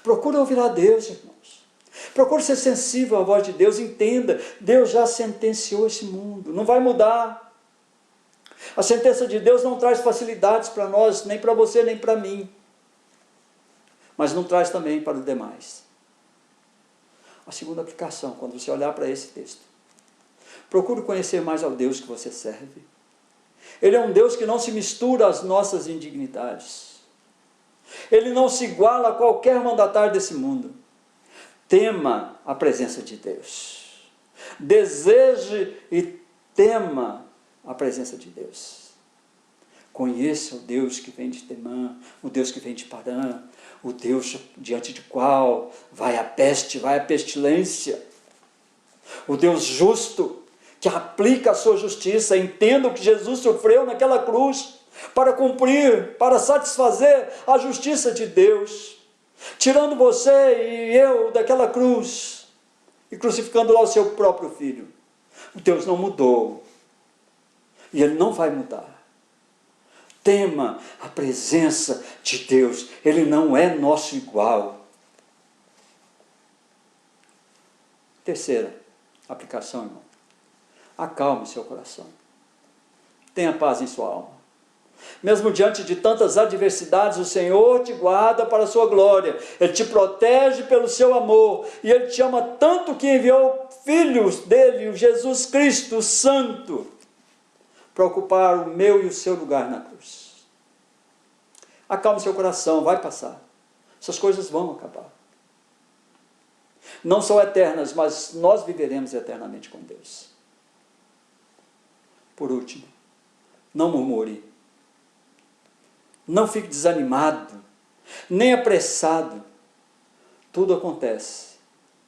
Procure ouvir a Deus, irmãos. Procure ser sensível à voz de Deus, entenda, Deus já sentenciou esse mundo, não vai mudar. A sentença de Deus não traz facilidades para nós, nem para você, nem para mim, mas não traz também para os demais. A segunda aplicação, quando você olhar para esse texto, procure conhecer mais ao Deus que você serve. Ele é um Deus que não se mistura às nossas indignidades. Ele não se iguala a qualquer mandatário desse mundo. Tema a presença de Deus. Deseje e tema a presença de Deus. Conheça o Deus que vem de Temã, o Deus que vem de Parã, o Deus diante de qual vai a peste, vai a pestilência. O Deus justo, que aplica a sua justiça. Entenda o que Jesus sofreu naquela cruz para cumprir, para satisfazer a justiça de Deus, tirando você e eu daquela cruz e crucificando lá o seu próprio filho. Deus não mudou e Ele não vai mudar. Tema a presença de Deus. Ele não é nosso igual. Terceira aplicação, irmão. Acalme seu coração. Tenha paz em sua alma. Mesmo diante de tantas adversidades, o Senhor te guarda para a sua glória. Ele te protege pelo seu amor. E Ele te ama tanto que enviou filhos dele, o Jesus Cristo, o Santo, para ocupar o meu e o seu lugar na cruz. Acalme seu coração, vai passar. Essas coisas vão acabar. Não são eternas, mas nós viveremos eternamente com Deus. Por último, não murmure. Não fique desanimado, nem apressado. Tudo acontece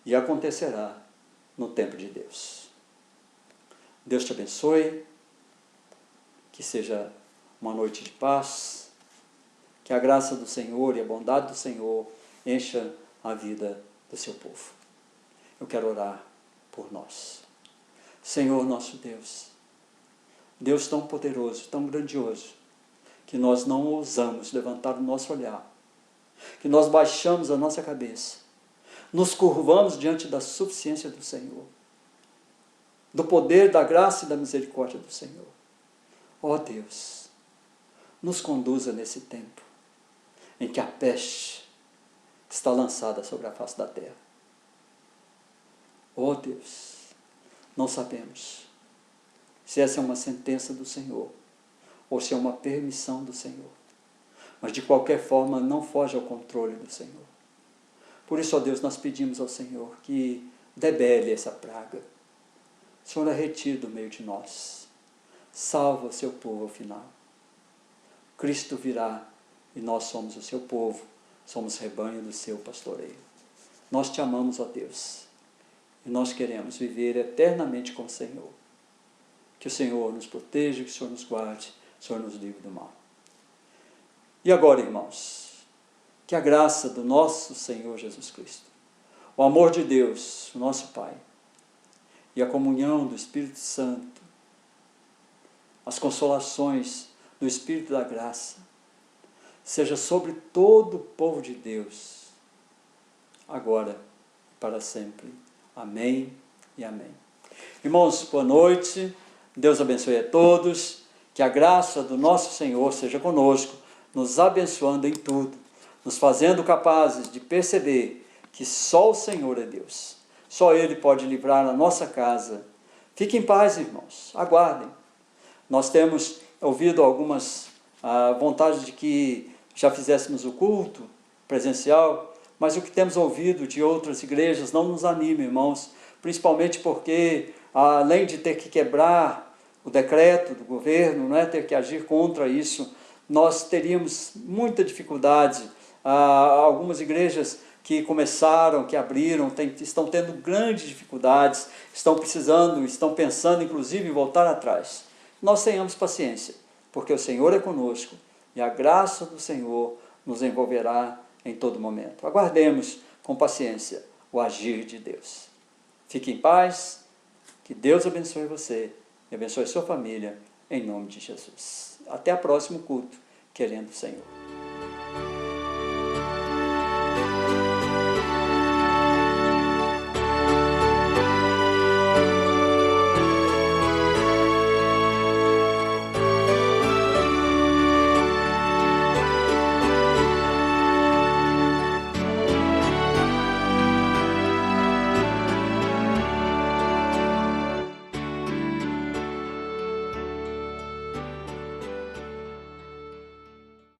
e acontecerá no tempo de Deus. Deus te abençoe, que seja uma noite de paz, que a graça do Senhor e a bondade do Senhor encha a vida do seu povo. Eu quero orar por nós. Senhor nosso Deus, Deus tão poderoso, tão grandioso, que nós não ousamos levantar o nosso olhar, que nós baixamos a nossa cabeça, nos curvamos diante da suficiência do Senhor, do poder, da graça e da misericórdia do Senhor. Ó Deus, nos conduza nesse tempo em que a peste está lançada sobre a face da terra. Ó Deus, não sabemos se essa é uma sentença do Senhor ou se é uma permissão do Senhor. Mas de qualquer forma não foge ao controle do Senhor. Por isso, ó Deus, nós pedimos ao Senhor que debele essa praga. Senhor, a retire do meio de nós. Salva o seu povo ao final. Cristo virá e nós somos o seu povo, somos rebanho do seu pastoreio. Nós te amamos, ó Deus, e nós queremos viver eternamente com o Senhor. Que o Senhor nos proteja, que o Senhor nos guarde, o Senhor nos livre do mal. E agora, irmãos, que a graça do nosso Senhor Jesus Cristo, o amor de Deus, o nosso Pai, e a comunhão do Espírito Santo, as consolações do Espírito da graça, seja sobre todo o povo de Deus, agora e para sempre. Amém e amém. Irmãos, boa noite. Deus abençoe a todos. Que a graça do nosso Senhor seja conosco, nos abençoando em tudo, nos fazendo capazes de perceber que só o Senhor é Deus. Só Ele pode livrar a nossa casa. Fiquem em paz, irmãos. Aguardem. Nós temos ouvido algumas vontades de que já fizéssemos o culto presencial, mas o que temos ouvido de outras igrejas não nos anima, irmãos, principalmente porque, além de ter que quebrar o decreto do governo, não é, ter que agir contra isso, nós teríamos muita dificuldade. Algumas igrejas que começaram, que abriram, estão tendo grandes dificuldades, estão precisando, estão pensando inclusive em voltar atrás. Nós tenhamos paciência, porque o Senhor é conosco e a graça do Senhor nos envolverá em todo momento. Aguardemos com paciência o agir de Deus. Fique em paz, que Deus abençoe você e abençoe sua família, em nome de Jesus. Até o próximo culto, querendo o Senhor.